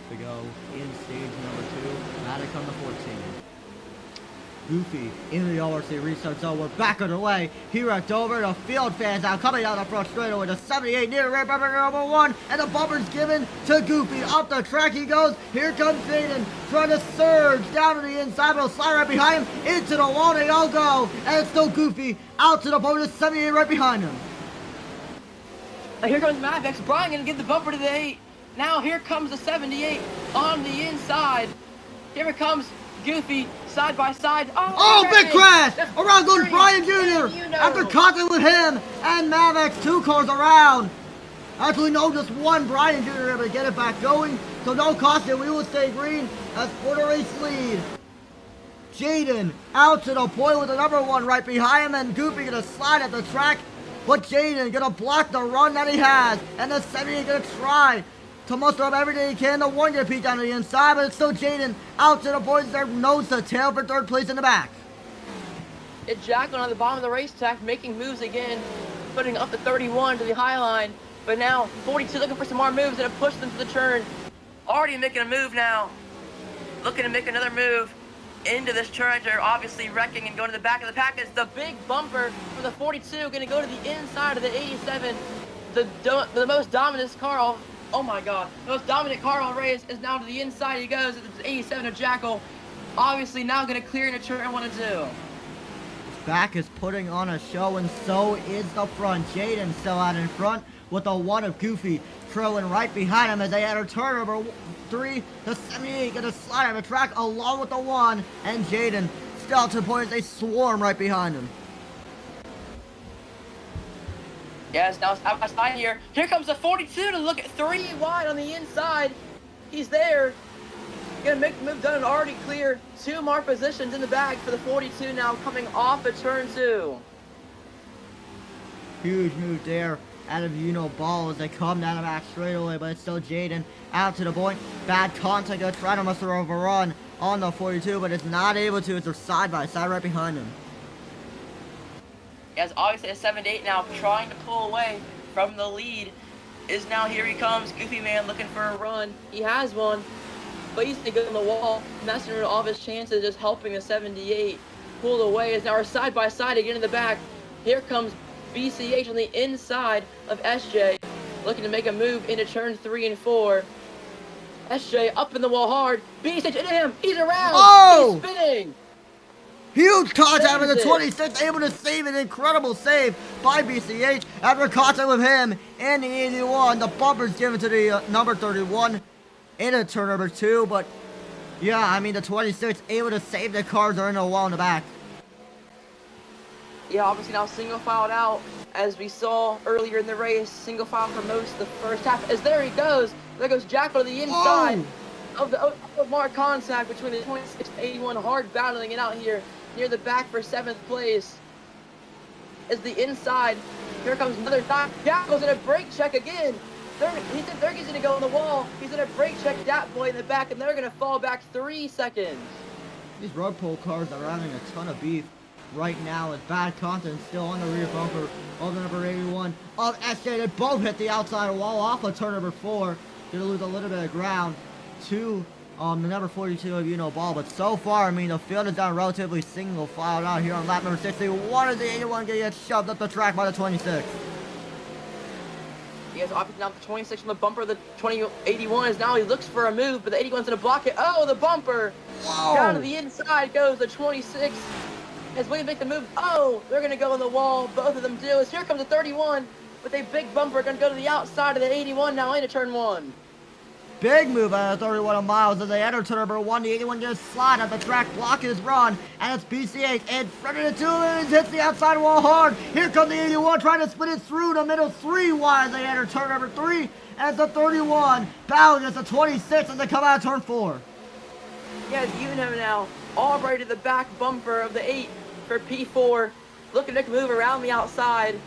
to go in stage number 2. Now to come to 14. Goofy in the ORC restart zone. We're back on the way here at Dover. The field fans now coming down the front straightaway with a 78 near red bumper number 1, and the bumper's given to Goofy. Up the track he goes. Here comes Drydene trying to surge down to the inside. Will slide right behind him into the wall. They all go, and it's still Goofy out to the bonus 78 right behind him. Now here comes Mavex. Brian gonna give the bumper to the 8. Now here comes the 78 on the inside. Here it comes Goofy side by side. Oh, big crash! Around goes Brian Jr. After contact with him and Mavex, 2 cars around. Actually, no, just one. Brian Jr. able to get it back going. So no caution. We will stay green as for the race lead. Drydene out to the point with the number 1 right behind him, and Goofy gonna slide at the track. But Drydene gonna block the run that he has, and the 78 gonna try to muster up everything he can. The 1 get peek down to the inside, but it's still Drydene out to the boys there, nose to tail for 3rd place in the back. It's Jacqueline on the bottom of the racetrack making moves again, putting up the 31 to the high line. But now 42 looking for some more moves and it pushed them to the turn. Already making a move now. Looking to make another move into this turn. They're obviously wrecking and going to the back of the pack. It's the big bumper for the 42 going to go to the inside of the 87. The most dominant car. Oh my god. The most dominant car on race is now to the inside he goes. It's 87 of Jackal. obviously now going to clear into turn 1 and 2. Back is putting on a show, and so is the front. Drydene still out in front with a 1 of Goofy trailing right behind him as they enter turn number 3. The 78 going to slide on the track along with the 1, and Drydene still to the point as they swarm right behind him. Yes, now side by side here. Here comes the 42 to look at 3 wide on the inside. He's there. Gonna make the move done and already clear. 2 more positions in the bag for the 42 now coming off at turn 2. Huge move there out of Ball as they come down the back straight away, but it's still Drydene out to the point. Bad contact, gonna try to muster overrun on the 42, but it's not able to as they're side by side right behind him. Yes, obviously a 78 now trying to pull away from the lead. Is now, here he comes, Goofy Man looking for a run. He has one, but he's going to go on the wall, messing with all of his chances, just helping the 78 pull away. As now we're side by side again in the back. Here comes BCH on the inside of SJ, looking to make a move into turn 3 and 4. SJ up in the wall hard. BCH into him. He's around. Oh! He's spinning. Huge contact with the 26, able to save an incredible save by BCH after contact with him and the 81. The bumper's given to the number 31 into turn number 2, but yeah, I mean the 26 able to save the cars are in the wall in the back. Yeah, obviously now single filed out as we saw earlier in the race. Single file for most of the first half. As there he goes. There goes Jackal to the inside of the mark contact between the 26 and 81. Hard battling it out here near the back for 7th place. As the inside, here comes another knock. Jackal's in a brake check again. He's going to go on the wall. He's in a brake check that boy in the back, and they're going to fall back 3 seconds. These road pole cars are having a ton of beef right now with bad content still on the rear bumper of the number 81 of SJ. They both hit the outside wall off of turn number 4. Gonna lose a little bit of ground to the number 42 of Ball, but so far, I mean, the field is down relatively single filed out here on lap number 61 as the 81 gonna get shoved up the track by the 26. He has obviously now the 26 on the bumper. The 81 is now, he looks for a move, but the 81's gonna block it. Oh, the bumper! Whoa. Down to the inside goes the 26. As we make the move, oh, they're gonna go on the wall. Both of them do. As here comes the 31 with a big bumper, gonna go to the outside of the 81 now into turn 1. Big move out of 31 of Miles as they enter turn number 1. The 81 gonna slide at the track, block his run, and it's BCH in front of the 2 and hits the outside wall hard. Here comes the 81 trying to spin it through the middle 3 wide as they enter turn number 3. And the 31 battling against the 26 as they come out of turn 4. Yes, now all right to the back bumper of the 8 for P4. Looking to move around the outside.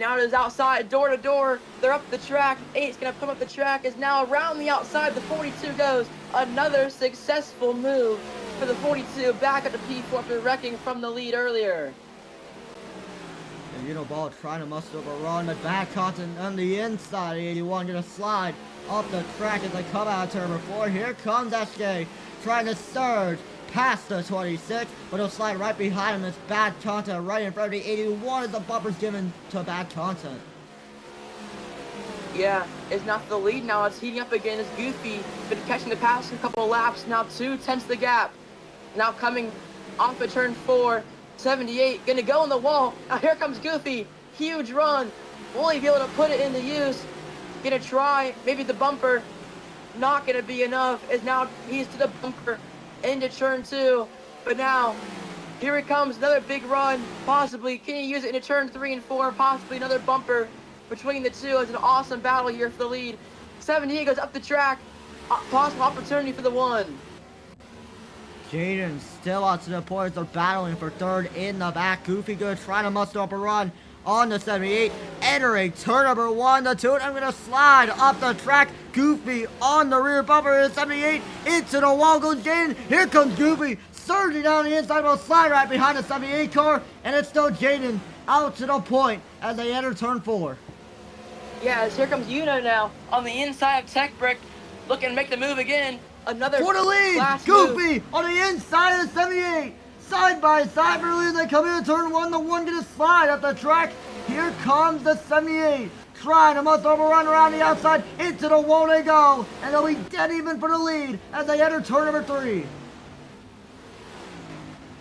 Now it is outside, door to door. They're up the track. 8's going to come up the track. Is now around the outside. The 42 goes. Another successful move for the 42. Back at the P4 after wrecking from the lead earlier. And Ball trying to muster up a run. The back content on the inside. 81 going to slide up the track as they come out of turn number 4. Here comes SJ trying to surge past the 26, but he'll slide right behind him. It's bad content right in front of the 81 as the bumper's given to bad content. Yeah, it's not the lead now. It's heating up again. It's Goofy been catching the pass in a couple of laps. Now 2/10 the gap. Now coming off of turn 4. 78 gonna go on the wall. Now here comes Goofy. Huge run. Will he be able to put it into use? Gonna try. Maybe the bumper. Not gonna be enough. As now he's to the bumper. Into turn 2, but now here it comes, another big run. Possibly can he use it into turn 3 and 4? Possibly another bumper between the two. It's an awesome battle here for the lead. 78 goes up the track. Possible opportunity for the 1. Drydene still out to the point. They're battling for 3rd in the back. Goofy gonna try to muster up a run on the 78, entering turn number 1. The 2 I'm gonna slide up the track. Goofy on the rear bumper of the 78, into the wall goes Drydene. Here comes Goofy, surging down the inside, will slide right behind the 78 car, and it's still Drydene out to the point as they enter turn 4. Yes, here comes now on the inside of Tech Brick, looking to make the move again. Another for the lead. Goofy move on the inside of the 78. Side by side, earlier they come into turn 1. The 1 gonna slide up the track. Here comes the 78. Trying to must overrun around the outside. Into the wall they go. And they'll be dead even for the lead as they enter turn number 3.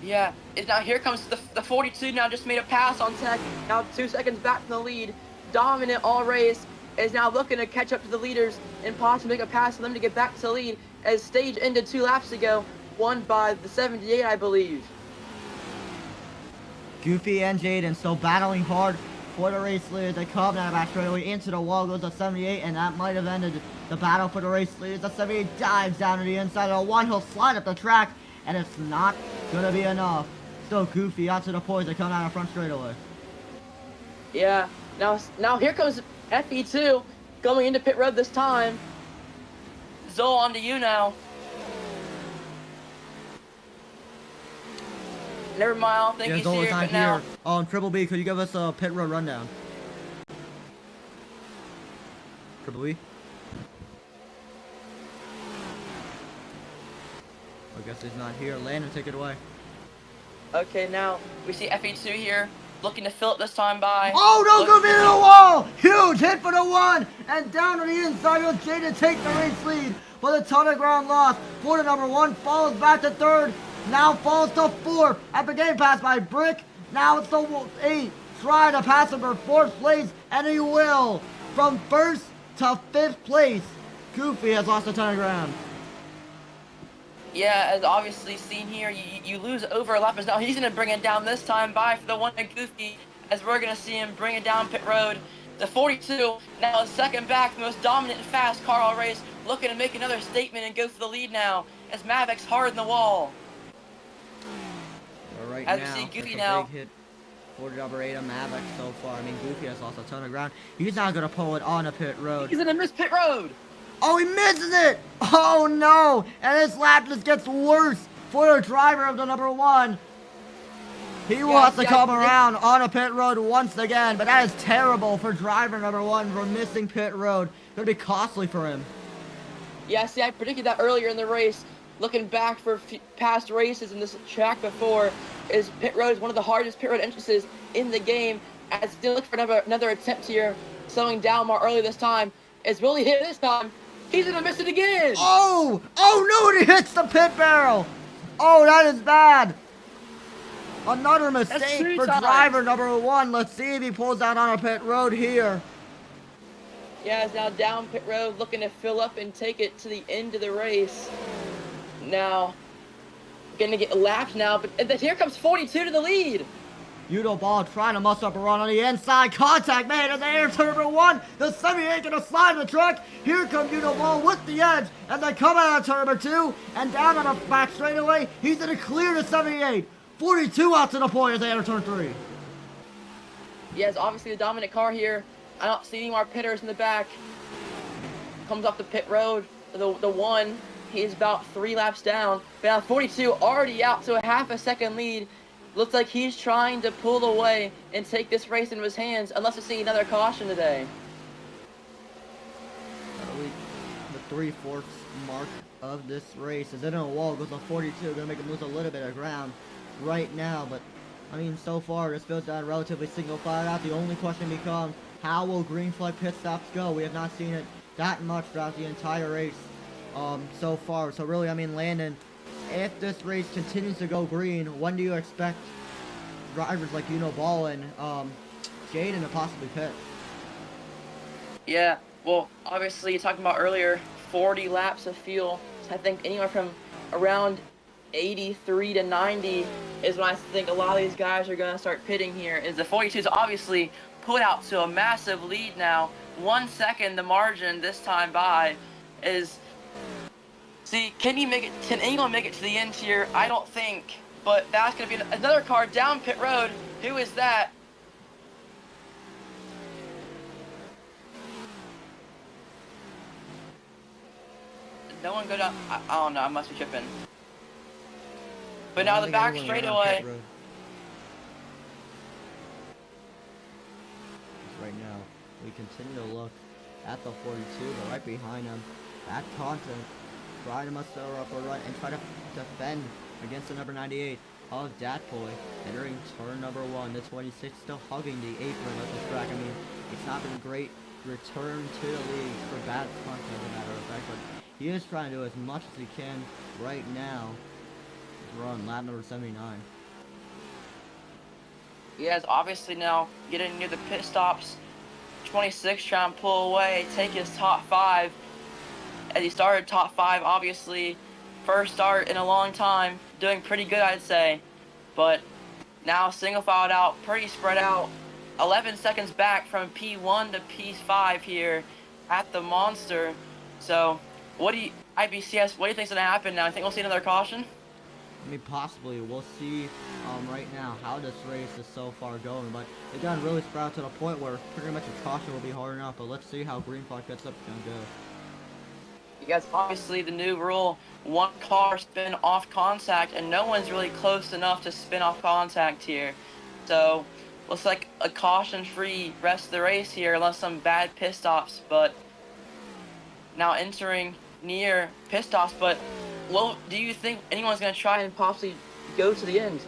Yeah, now here comes the 42 now just made a pass on tech. Now 2 seconds back from the lead. Dominant all race. Is now looking to catch up to the leaders and possibly make a pass for them to get back to the lead as stage ended 2 laps ago, won by the 78, I believe. Goofy and Jaden still battling hard for the race lead. They come now back straight away into the wall, goes to 78, and that might have ended the battle for the race lead. The 78 dives down to the inside of the one. He'll slide up the track, and it's not going to be enough. Still Goofy out to the poise. They come out in front straightaway. Yeah, now here comes FE2 going into pit road this time. Zoe, on to you now. Never mind, I don't think he's here, but now... Triple B, could you give us a pit road rundown? Triple B? I guess he's not here. Landon, take it away. Okay, now we see FE2 here, looking to fill it this time by... Oh, no, Goofy to the wall! Huge hit for the one! And down to the inside goes Jaden to take the race lead. With a ton of ground loss. For the number 1, falls back to 3rd. Now falls to 4th. After getting passed by Brick. Now it's the 8. Try to pass him for 4th place. And he will. From 1st to 5th place. Goofy has lost a ton of ground. Yeah, as obviously seen here, you lose over lappers. Now he's going to bring it down this time by for the one at Goofy, as we're going to see him bring it down pit road. The 42, now a second back, the most dominant and fast car all race, looking to make another statement and go for the lead now, as Mavic's hard in the wall. Right as now, we see Goofy a now. Big hit for the number 8 of Mavic so far. I mean, Goofy has lost a ton of ground. He's not going to pull it on a pit road. He's going to miss pit road. Oh, he misses it! Oh, no! And this lap just gets worse for the driver of the number 1. He will have to come around on a pit road once again, but that is terrible for driver number 1 for missing pit road. Going to be costly for him. Yeah, see, I predicted that earlier in the race. Looking back for past races in this track before, is pit road is one of the hardest pit road entrances in the game. As still look for another attempt here, slowing down more early this time. Is will he hit this time? He's gonna miss it again. Oh! Oh no! And he hits the pit barrel. Oh, that is bad. Another mistake for driver number 1. Let's see if he pulls out on a pit road here. Yeah, it's now down pit road, looking to fill up and take it to the end of the race. Now, gonna get lapped now, but here comes 42 to the lead. Udo Ball trying to muster up a run on the inside. Contact made in the air. Turbo 1. The 78 gonna slide the truck. Here comes Udo Ball with the edge. And they come out of turbo 2. And down on the back straightaway. He's gonna clear the 78. 42 out to the point as they enter turn 3. Yes, obviously the dominant car here. I don't see any more pitters in the back. Comes off the pit road. The 1. He's about 3 laps down. But now 42 already out to a half a second lead. Looks like he's trying to pull away and take this race into his hands, unless we see another caution today. The 3/4 mark of this race is in a wall. Goes on 42. Gonna make him lose a little bit of ground right now. But I mean, so far this feels down relatively single file out. The only question becomes, how will green flag pit stops go? We have not seen it that much throughout the entire race so far. So really, I mean, Landon, if this race continues to go green, when do you expect drivers like Uno Ball and Jaden to possibly pit? Yeah, well, obviously, you're talking about earlier, 40 laps of fuel. So I think anywhere from around 83 to 90 is when I think a lot of these guys are going to start pitting here. Is the 42's obviously put out to a massive lead now. 1 second the margin this time by is... See, can anyone make it to the end here? I don't think. But that's going to be another car down pit road. Who is that? Did no one go down? I don't know. I must be tripping. But now the back straightaway. Right now, we continue to look at the 42, but right behind him, that Taunton. Try to muster up a run and try to defend against the number 98 of Datboy. Entering turn number 1. The 26 still hugging the apron of this track. I mean, it's not been a great return to the league for bad content as a matter of fact, but he is trying to do as much as he can right now. He's run lap number 79. He has obviously now getting near the pit stops. 26 trying to pull away, take his top 5. As he started top 5, obviously, first start in a long time, doing pretty good, I'd say. But now single filed out, pretty spread out. 11 seconds back from P1 to P5 here at the Monster. So, IBCS, what do you think's gonna happen now? I think we'll see another caution. I mean, possibly. We'll see right now how this race is so far going. But again, really spread out to the point where pretty much a caution will be hard enough. But let's see how green flag gets up and go. Because obviously the new rule, one car spin off contact, and no one's really close enough to spin off contact here. So, looks like a caution-free rest of the race here, unless some bad pit stops. But now entering near pit stops, but well, do you think anyone's going to try and possibly go to the end?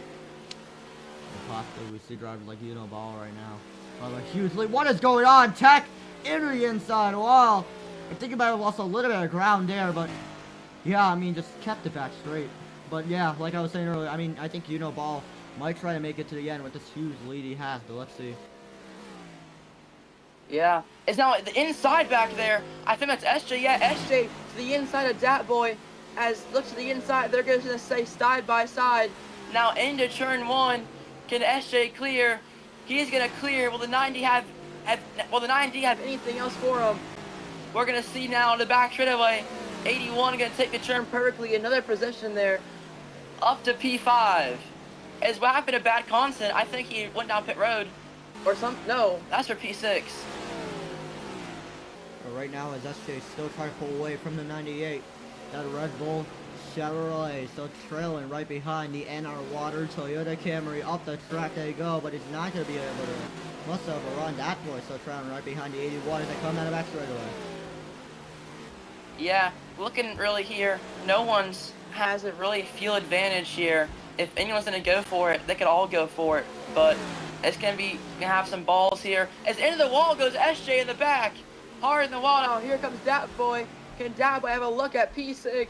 Possibly. We see drivers like Ball right now. A huge lead. What is going on? Tech into the inside wall. I think about it, lost a little bit of ground there, but yeah, I mean, just kept it back straight. But yeah, like I was saying earlier, I mean, I think Ball might try to make it to the end with this huge lead he has, but let's see. Yeah, it's now the inside back there. I think that's SJ. Yeah, SJ to the inside of Dat Boy. As look to the inside, they're going to stay side by side. Now into turn 1, can SJ clear? He's going to clear. Will the 90 have anything else for him? We're going to see now in the back straightaway. 81 going to take the turn perfectly. Another position there. Up to P5. As what happened to Bad Constant, I think he went down pit road. No, that's for P6. But right now, as SJ still trying to pull away from the 98. That Red Bull Chevrolet still trailing right behind the NR Water Toyota Camry. Up the track they go, but it's not going to be able to must overrun. That boy still trailing right behind the 81 as they come out of back straight away. Yeah, looking really here, no one's has a really fuel advantage here. If anyone's going to go for it, they could all go for it. But it's going to have some balls here. As into the wall goes SJ in the back. Hard in the wall now. Here comes Dat Boy. Can Dat Boy have a look at P6?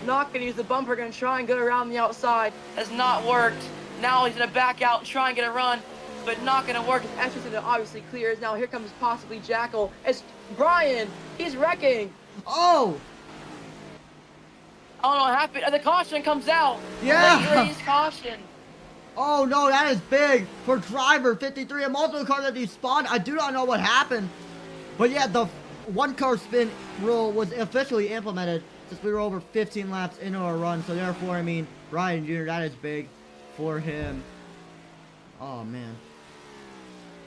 Not going to use the bumper. Going to try and go around the outside. Has not worked. Now he's going to back out and try and get a run. But not going to work. SJ's going to obviously clear. Now here comes possibly Jackal. It's Brian. He's wrecking. Oh! I don't know what happened. The caution comes out. Yeah! Late race caution. Oh no, that is big for driver 53. A multiple car that despawned. I do not know what happened. But yeah, the one car spin rule was officially implemented since we were over 15 laps into our run. So therefore, I mean, Ryan Jr., that is big for him. Oh man.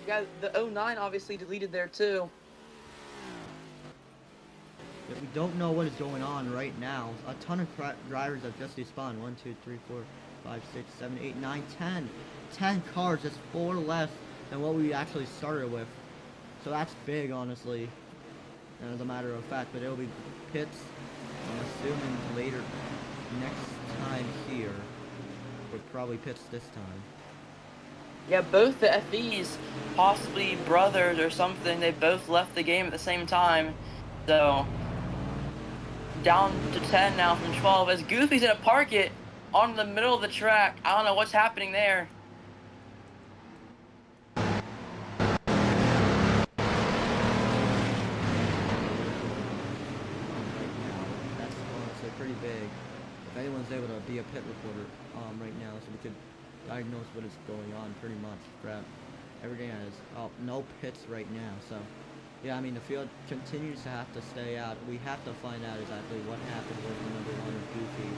Yeah, the 09 obviously deleted there too. If we don't know what is going on right now, a ton of drivers have just despawned. 1, 2, 3, 4, 5, 6, 7, 8, 9, 10. 10 cars, just 4 less than what we actually started with. So that's big, honestly, as a matter of fact. But it'll be pits, I'm assuming, later next time here. But probably pits this time. Yeah, both the FEs, possibly brothers or something, they both left the game at the same time. So, down to 10 now from 12 as Goofy's gonna park it on the middle of the track. I don't know what's happening there. That's honestly pretty big. If anyone's able to be a pit reporter right now, so we could diagnose what is going on pretty much throughout everything is. Oh, no pits right now, so yeah, I mean the field continues to have to stay out. We have to find out exactly what happened with the number 1 of Goofy.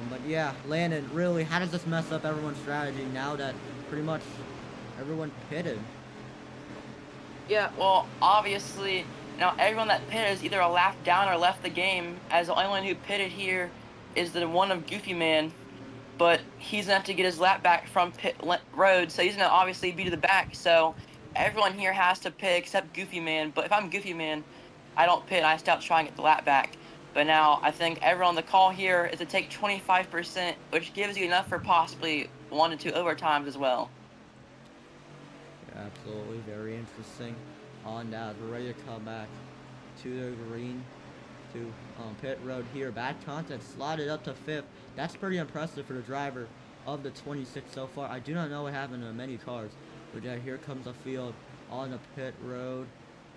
But yeah, Landon, really, how does this mess up everyone's strategy now that pretty much everyone pitted? Yeah, well, obviously, now everyone that pitted is either a lap down or left the game, as the only one who pitted here is the one of Goofy Man. But he's going to have to get his lap back from pit road, so he's going to obviously be to the back. So everyone here has to pit except Goofy Man. But if I'm Goofy Man, I don't pit. I start trying to get the lap back. But now I think everyone on the call here is to take 25%, which gives you enough for possibly 1 to 2 overtimes as well. Yeah, absolutely, very interesting. On that, we're ready to come back to the green, to pit road here. Bad content slotted up to 5th. That's pretty impressive for the driver of the 26 so far. I do not know what happened to many cars. But yeah, here comes the field on the pit road.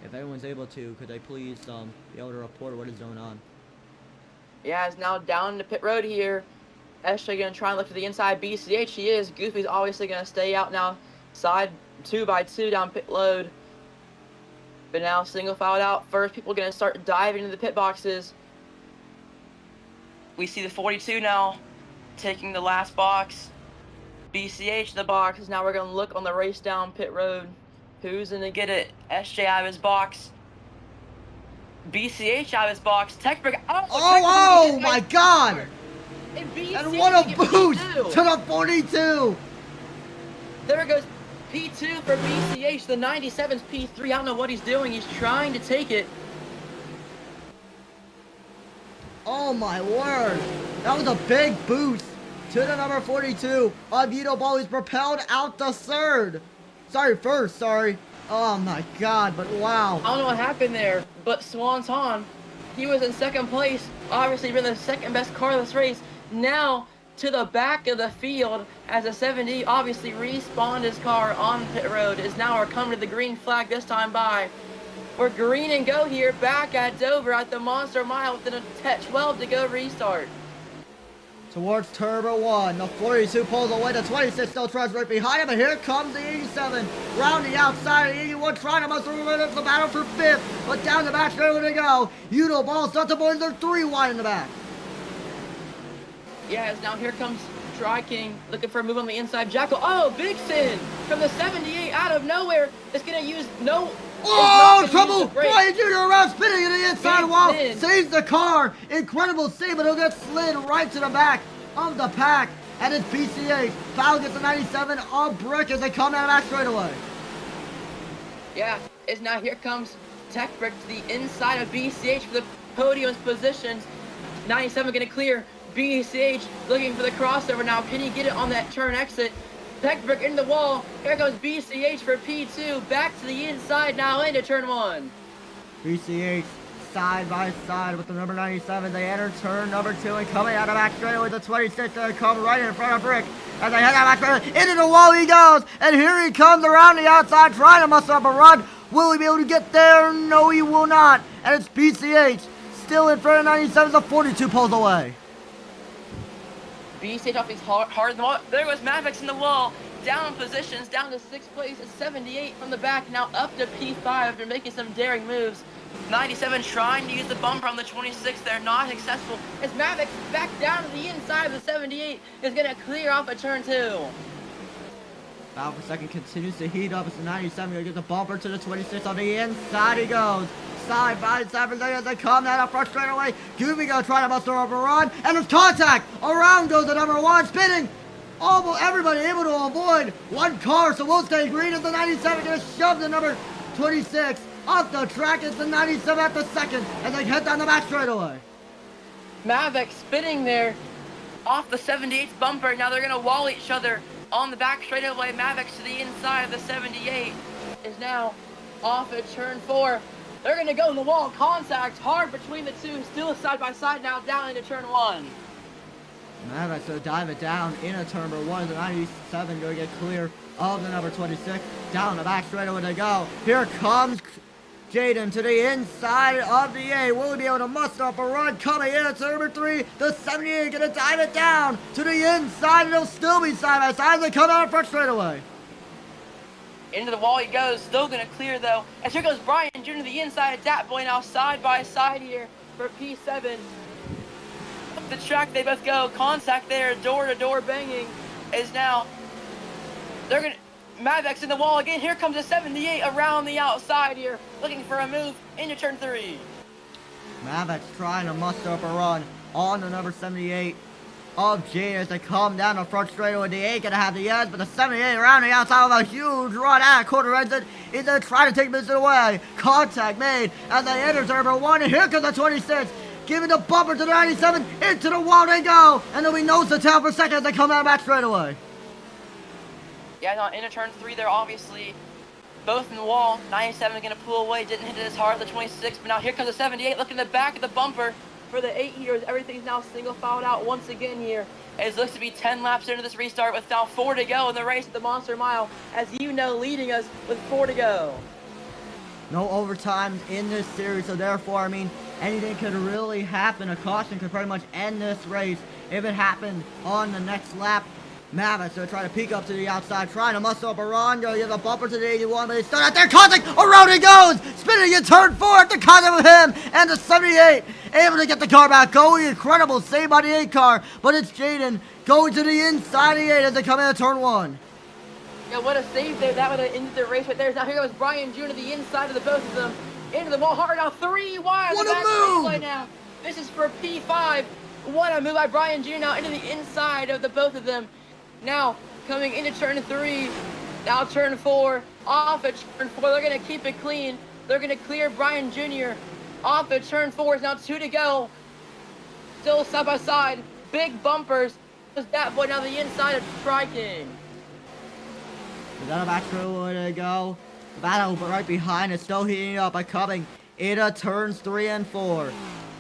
If anyone's able to, could they please be able to report what is going on? Yeah, it's now down the pit road here. SJ gonna try and look to the inside. BCH, he is. Goofy's obviously gonna stay out now. Side 2x2 down pit road. But now single filed out. First, people gonna start diving into the pit boxes. We see the 42 now taking the last box. BCH in the box. Now we're gonna look on the race down pit road. Who's gonna get it? SJ out of his box. BCH out of his box. Techbrick. Oh my God! And what a boost to the 42! There goes P2 for BCH. The 97's P3. I don't know what he's doing. He's trying to take it. Oh my word! That was a big boost to the number 42 of Vito Ball. He's propelled out the third. First, sorry. Oh my God, but wow. I don't know what happened there, but Swanton, he was in second place. Obviously, been the second best car of this race. Now to the back of the field as a 70 obviously respawned his car on pit road. Is now we're coming to the green flag this time by. We're green and go here back at Dover at the Monster Mile within a 12 to go restart. Towards Turbo 1, the 42 pulls away, the 26 still tries right behind him, and here comes the 87, rounding outside of the 81, trying to muscle into the battle for 5th, but down the back straight they go. Udo Ball, Delta Boys, they're 3 wide in the back. Yes, now here comes Dry King looking for a move on the inside. Jackal, big sin from the 78 out of nowhere. It's going to use no... Oh, trouble! Brian Jr. around spinning in the inside wall, saves the car. Incredible save, but he'll get slid right to the back of the pack. And it's BCH. Foul gets the 97 on Brick as they come out of that straightaway. Yeah, it's now here comes Tech Brick to the inside of BCH for the podium's positions. 97 going to clear. BCH looking for the crossover now. Can he get it on that turn exit? Techbrick in the wall. Here goes BCH for P2. Back to the inside now into turn 1. BCH side by side with the number 97. They enter turn number 2 and coming out of back straightaway with the 26. They come right in front of Brick. As they head out back straightaway. Into the wall he goes. And here he comes around the outside trying to muscle up a run. Will he be able to get there? No, he will not. And it's BCH still in front of 97. The 42 pulls away. BCH off his hard in the wall. There goes Mavics in the wall. Down in positions, down to 6th place. 78 from the back, now up to P5 after making some daring moves. 97 trying to use the bumper on the 26. They're not successful. As Mavics back down to the inside of the 78 is going to clear off a turn 2. Battle for second continues to heat up. It's the 97 going to get the bumper to the 26 on the inside. He goes. Side by side as they come down up front straight away. Goofy gonna try to muster up a run, and there's contact. Around goes the number 1, spinning. Almost everybody able to avoid one car, so we'll stay green as the 97 gonna shove the number 26 off the track. It's the 97 at the second as they head down the back straight away. Mavic spinning there off the 78's bumper. Now they're gonna wall each other on the back straightaway. Mavic to the inside of the 78 is now off at turn 4. They're going to go in the wall. Contact hard between the two. Still side by side now down into turn 1. Mavic so dive it down into turn number 1. The 97 going to get clear of the number 26. Down the back straightaway they go. Here comes Drydene to the inside of the 8. Will he be able to muster up a run? Coming in at turn number 3. The 78 going to dive it down to the inside. And it'll still be side by side as they come out in front straightaway. Into the wall he goes, still going to clear though. And here goes Brian Jr. to the inside of Dat Boy now side by side here for P7. Up the track they both go. Contact there, door to door banging is now. They're going to, Mavic's in the wall again. Here comes the 78 around the outside here, looking for a move into turn 3. Mavic's trying to muster up a run on the number 78. Of Genius to come down the front straightaway. The 8 gonna have the edge, but the 78 around the outside with a huge run at quarter exit. He's gonna try to take this away. Contact made as they enter turn 1, and here comes the 26. Giving the bumper to the 97. Into the wall they go, and there'll be nose to tail for a second as they come out back straightaway. Yeah, no, into turn 3, they're obviously both in the wall. 97 gonna pull away, didn't hit it as hard as the 26, but now here comes the 78 looking at the back of the bumper. for the 8 heaters. Everything's now single filed out once again here. It looks to be 10 laps into this restart with now 4 to go in the race at the Monster Mile, as you know, leading us with 4 to go. No overtimes in this series, so therefore, I mean, anything could really happen. A caution could pretty much end this race if it happened on the next lap. Mavis will try to peek up to the outside, trying to muscle up around. He has a bumper to the 81, but he's still out there. Contact! Around he goes! Spinning in turn 4 after contact with him! And the 78 able to get the car back going. Incredible save by the 8 car, but it's Drydene going to the inside of the 8 as they come into turn 1. Yeah, what a save there. That would have ended the race right there. Now here goes Brian Jr. to the inside of the both of them. Into the wall hard now, 3 wide. What a move! Now. This is for P5. What a move by Brian Jr. now into the inside of the both of them. Now, coming into turn 3, now turn 4, off at turn 4, they're going to keep it clean. They're going to clear Brian Jr. off at turn 4, it's now 2 to go. Still side by side, big bumpers. There's that boy now the inside of striking. Is that a back way to go? The battle right behind is still heating up by coming into turns 3 and 4.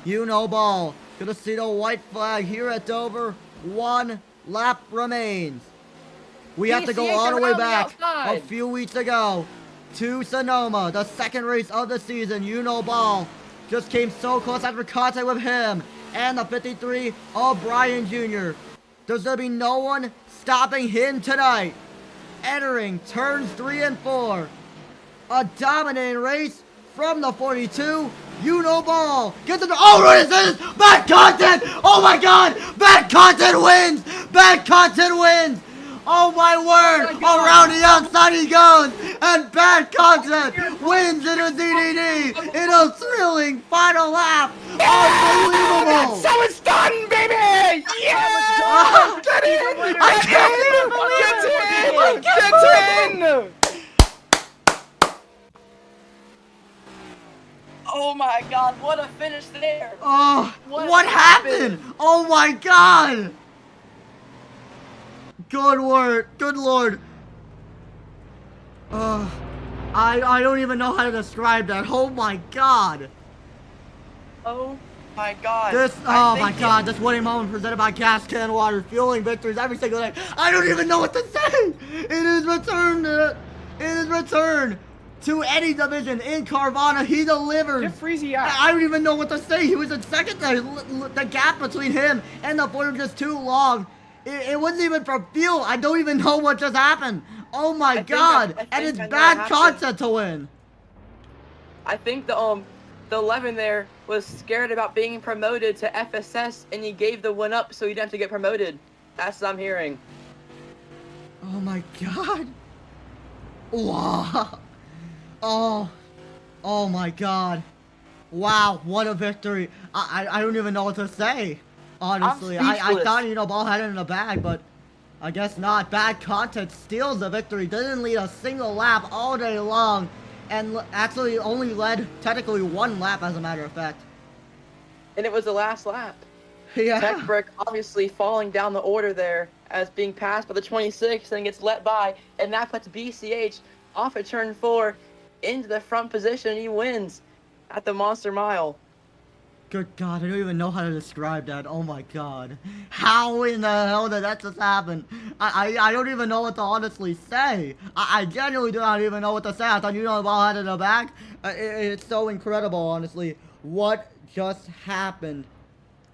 You know ball. Gonna see the white flag here at Dover. 1 lap remains. We have to go all the way back a few weeks ago to Sonoma, the second race of the season. You know ball just came so close after contact with him and the 53 of Brian Jr. There's gonna be no one stopping him tonight. Entering turns 3 and 4. A dominating race from the 42. You know ball. Gets it. Oh, what is this? Bad content. Oh my God. Bad content wins. Bad content wins. Oh my word. Around the outside he goes. And bad content wins in a DDD in a thrilling final lap. Unbelievable. So it's done, baby. Yeah. Get in. I can't even believe it. Get in. Oh my God, what a finish there. Oh, what happened? Oh my God. Good word. Good Lord. I don't even know how to describe that. Oh my God. Oh my God. This, oh my God, this winning moment presented by Gas Can Water, fueling victories every single day. I don't even know what to say. It is returned. It is returned to any division in Carvana. He delivers. I don't even know what to say. He was in second there. The gap between him and the point was just too long. It wasn't even for fuel. I don't even know what just happened. Oh my God. And it's bad content to win. I think the 11 there was scared about being promoted to FSS, and he gave the one up so he didn't have to get promoted. That's what I'm hearing. Oh my God. Wow. Oh my God. Wow, what a victory. I don't even know what to say. Honestly, I thought, you know, ball had it in the bag, but I guess not. Bad content steals the victory. Didn't lead a single lap all day long, and actually only led technically 1 lap as a matter of fact. And it was the last lap. Yeah. Tech Brick obviously falling down the order there as being passed by the 26 and gets let by, and that puts BCH off at turn 4 into the front position. He wins at the Monster Mile. Good God, I don't even know how to describe that. Oh my God. How in the hell did that just happen? I don't even know what to honestly say. I genuinely do not even know what to say. I thought, you know, the ball had it in the back. It's so incredible, honestly. What just happened?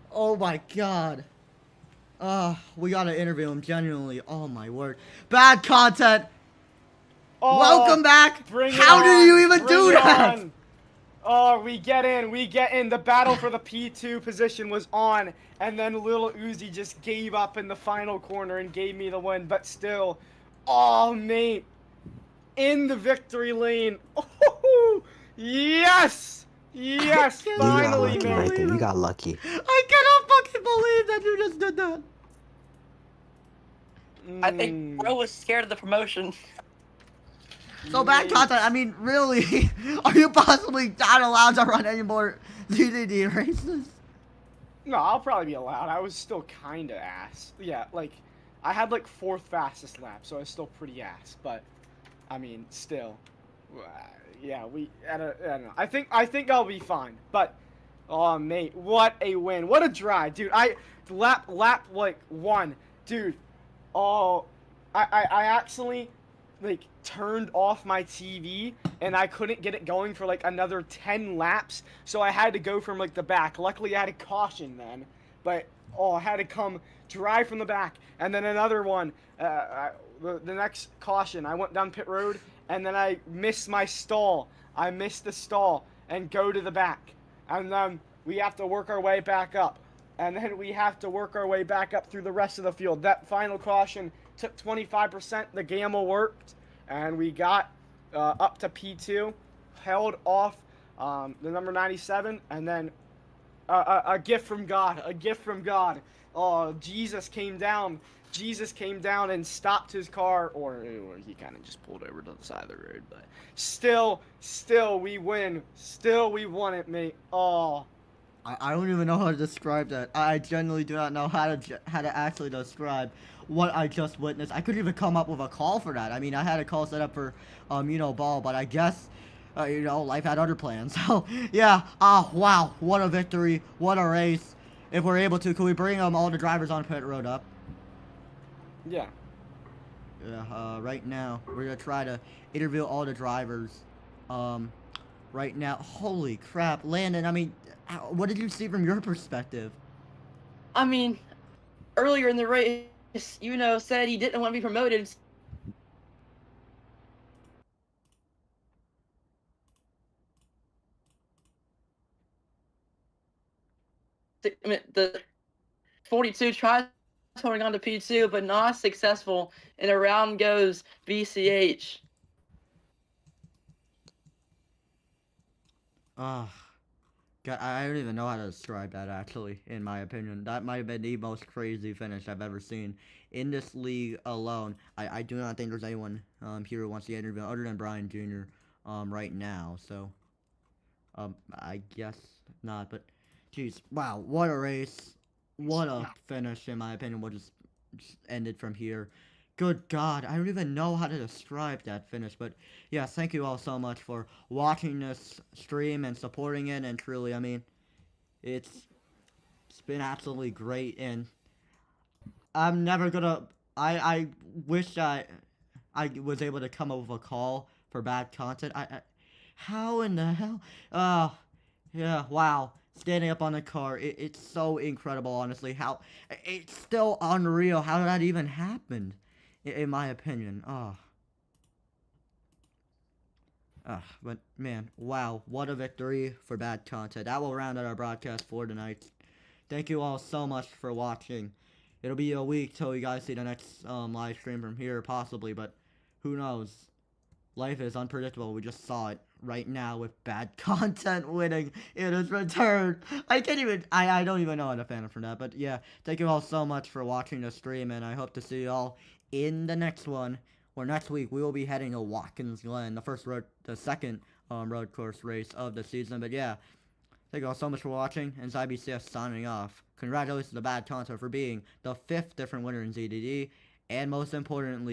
Oh my God. We gotta interview him, genuinely. Oh my word. Bad content. Welcome back. How did you even do that? Oh, we get in. The battle for the P2 position was on, and then Lil Uzi just gave up in the final corner and gave me the win, but still, oh, mate, in the victory lane. Oh, yes! Yes, finally, man. You got lucky. I cannot fucking believe that you just did that. I think Bro was scared of the promotion. So bad content, I mean, really, are you possibly not allowed to run any more DDD races? No, I'll probably be allowed. I was still kind of ass. Yeah, like, I had like 4th fastest lap, so I was still pretty ass. But, I mean, still, yeah, I don't know. I think I'll be fine. But Oh, mate, what a win. What a drive, dude. Lap, like, 1. Dude, oh, I actually, like, turned off my TV, and I couldn't get it going for, like, another 10 laps, so I had to go from, like, the back. Luckily, I had a caution then, but, oh, I had to come drive from the back, and then another one, the next caution, I went down pit road, and then I missed my stall. I missed the stall, and go to the back. And then we have to work our way back up. And then we have to work our way back up through the rest of the field. That final caution took 25%. The gamble worked. And we got up to P2. Held off the number 97. And then a gift from God. A gift from God. Oh, Jesus came down. Jesus came down and stopped his car, or he kind of just pulled over to the side of the road, but still we win. Still we won it, mate. Oh. I don't even know how to describe that. I genuinely do not know how to actually describe what I just witnessed. I couldn't even come up with a call for that. I mean, I had a call set up for, ball, but I guess, life had other plans. So, yeah, wow, what a victory, what a race. If we're able to, could we bring all the drivers on pit road up? Yeah. Yeah, right now, we're gonna try to interview all the drivers. Right now, holy crap, Landon, I mean, what did you see from your perspective? I mean, earlier in the race, said he didn't want to be promoted. The 42 tries holding on to P2, but not successful, and around goes BCH. God, I don't even know how to describe that, actually, in my opinion. That might have been the most crazy finish I've ever seen in this league alone. I do not think there's anyone here who wants to get interviewed other than Brian Jr. Right now, so I guess not, but jeez, wow, what a race. What a finish, in my opinion. We'll just end it from here. Good God, I don't even know how to describe that finish, but yeah, thank you all so much for watching this stream and supporting it, and truly, I mean, it's been absolutely great, and I'm never gonna, I wish I was able to come up with a call for bad content. How in the hell? Yeah, wow. Standing up on the car, it's so incredible, honestly. How, it's still unreal how that even happened, in my opinion. But man, wow, what a victory for bad content. That will round out our broadcast for tonight. Thank you all so much for watching. It'll be a week till you guys see the next live stream from here, possibly, but who knows? Life is unpredictable. We just saw it right now with bad content winning in its return. I don't even know how to fan it from that. But yeah, thank you all so much for watching the stream, and I hope to see you all in the next one. Or next week, we will be heading to Watkins Glen, the second road course race of the season. But yeah, thank you all so much for watching, and IBCS signing off. Congratulations to Bad Content for being the 5th different winner in ZDD, and most importantly,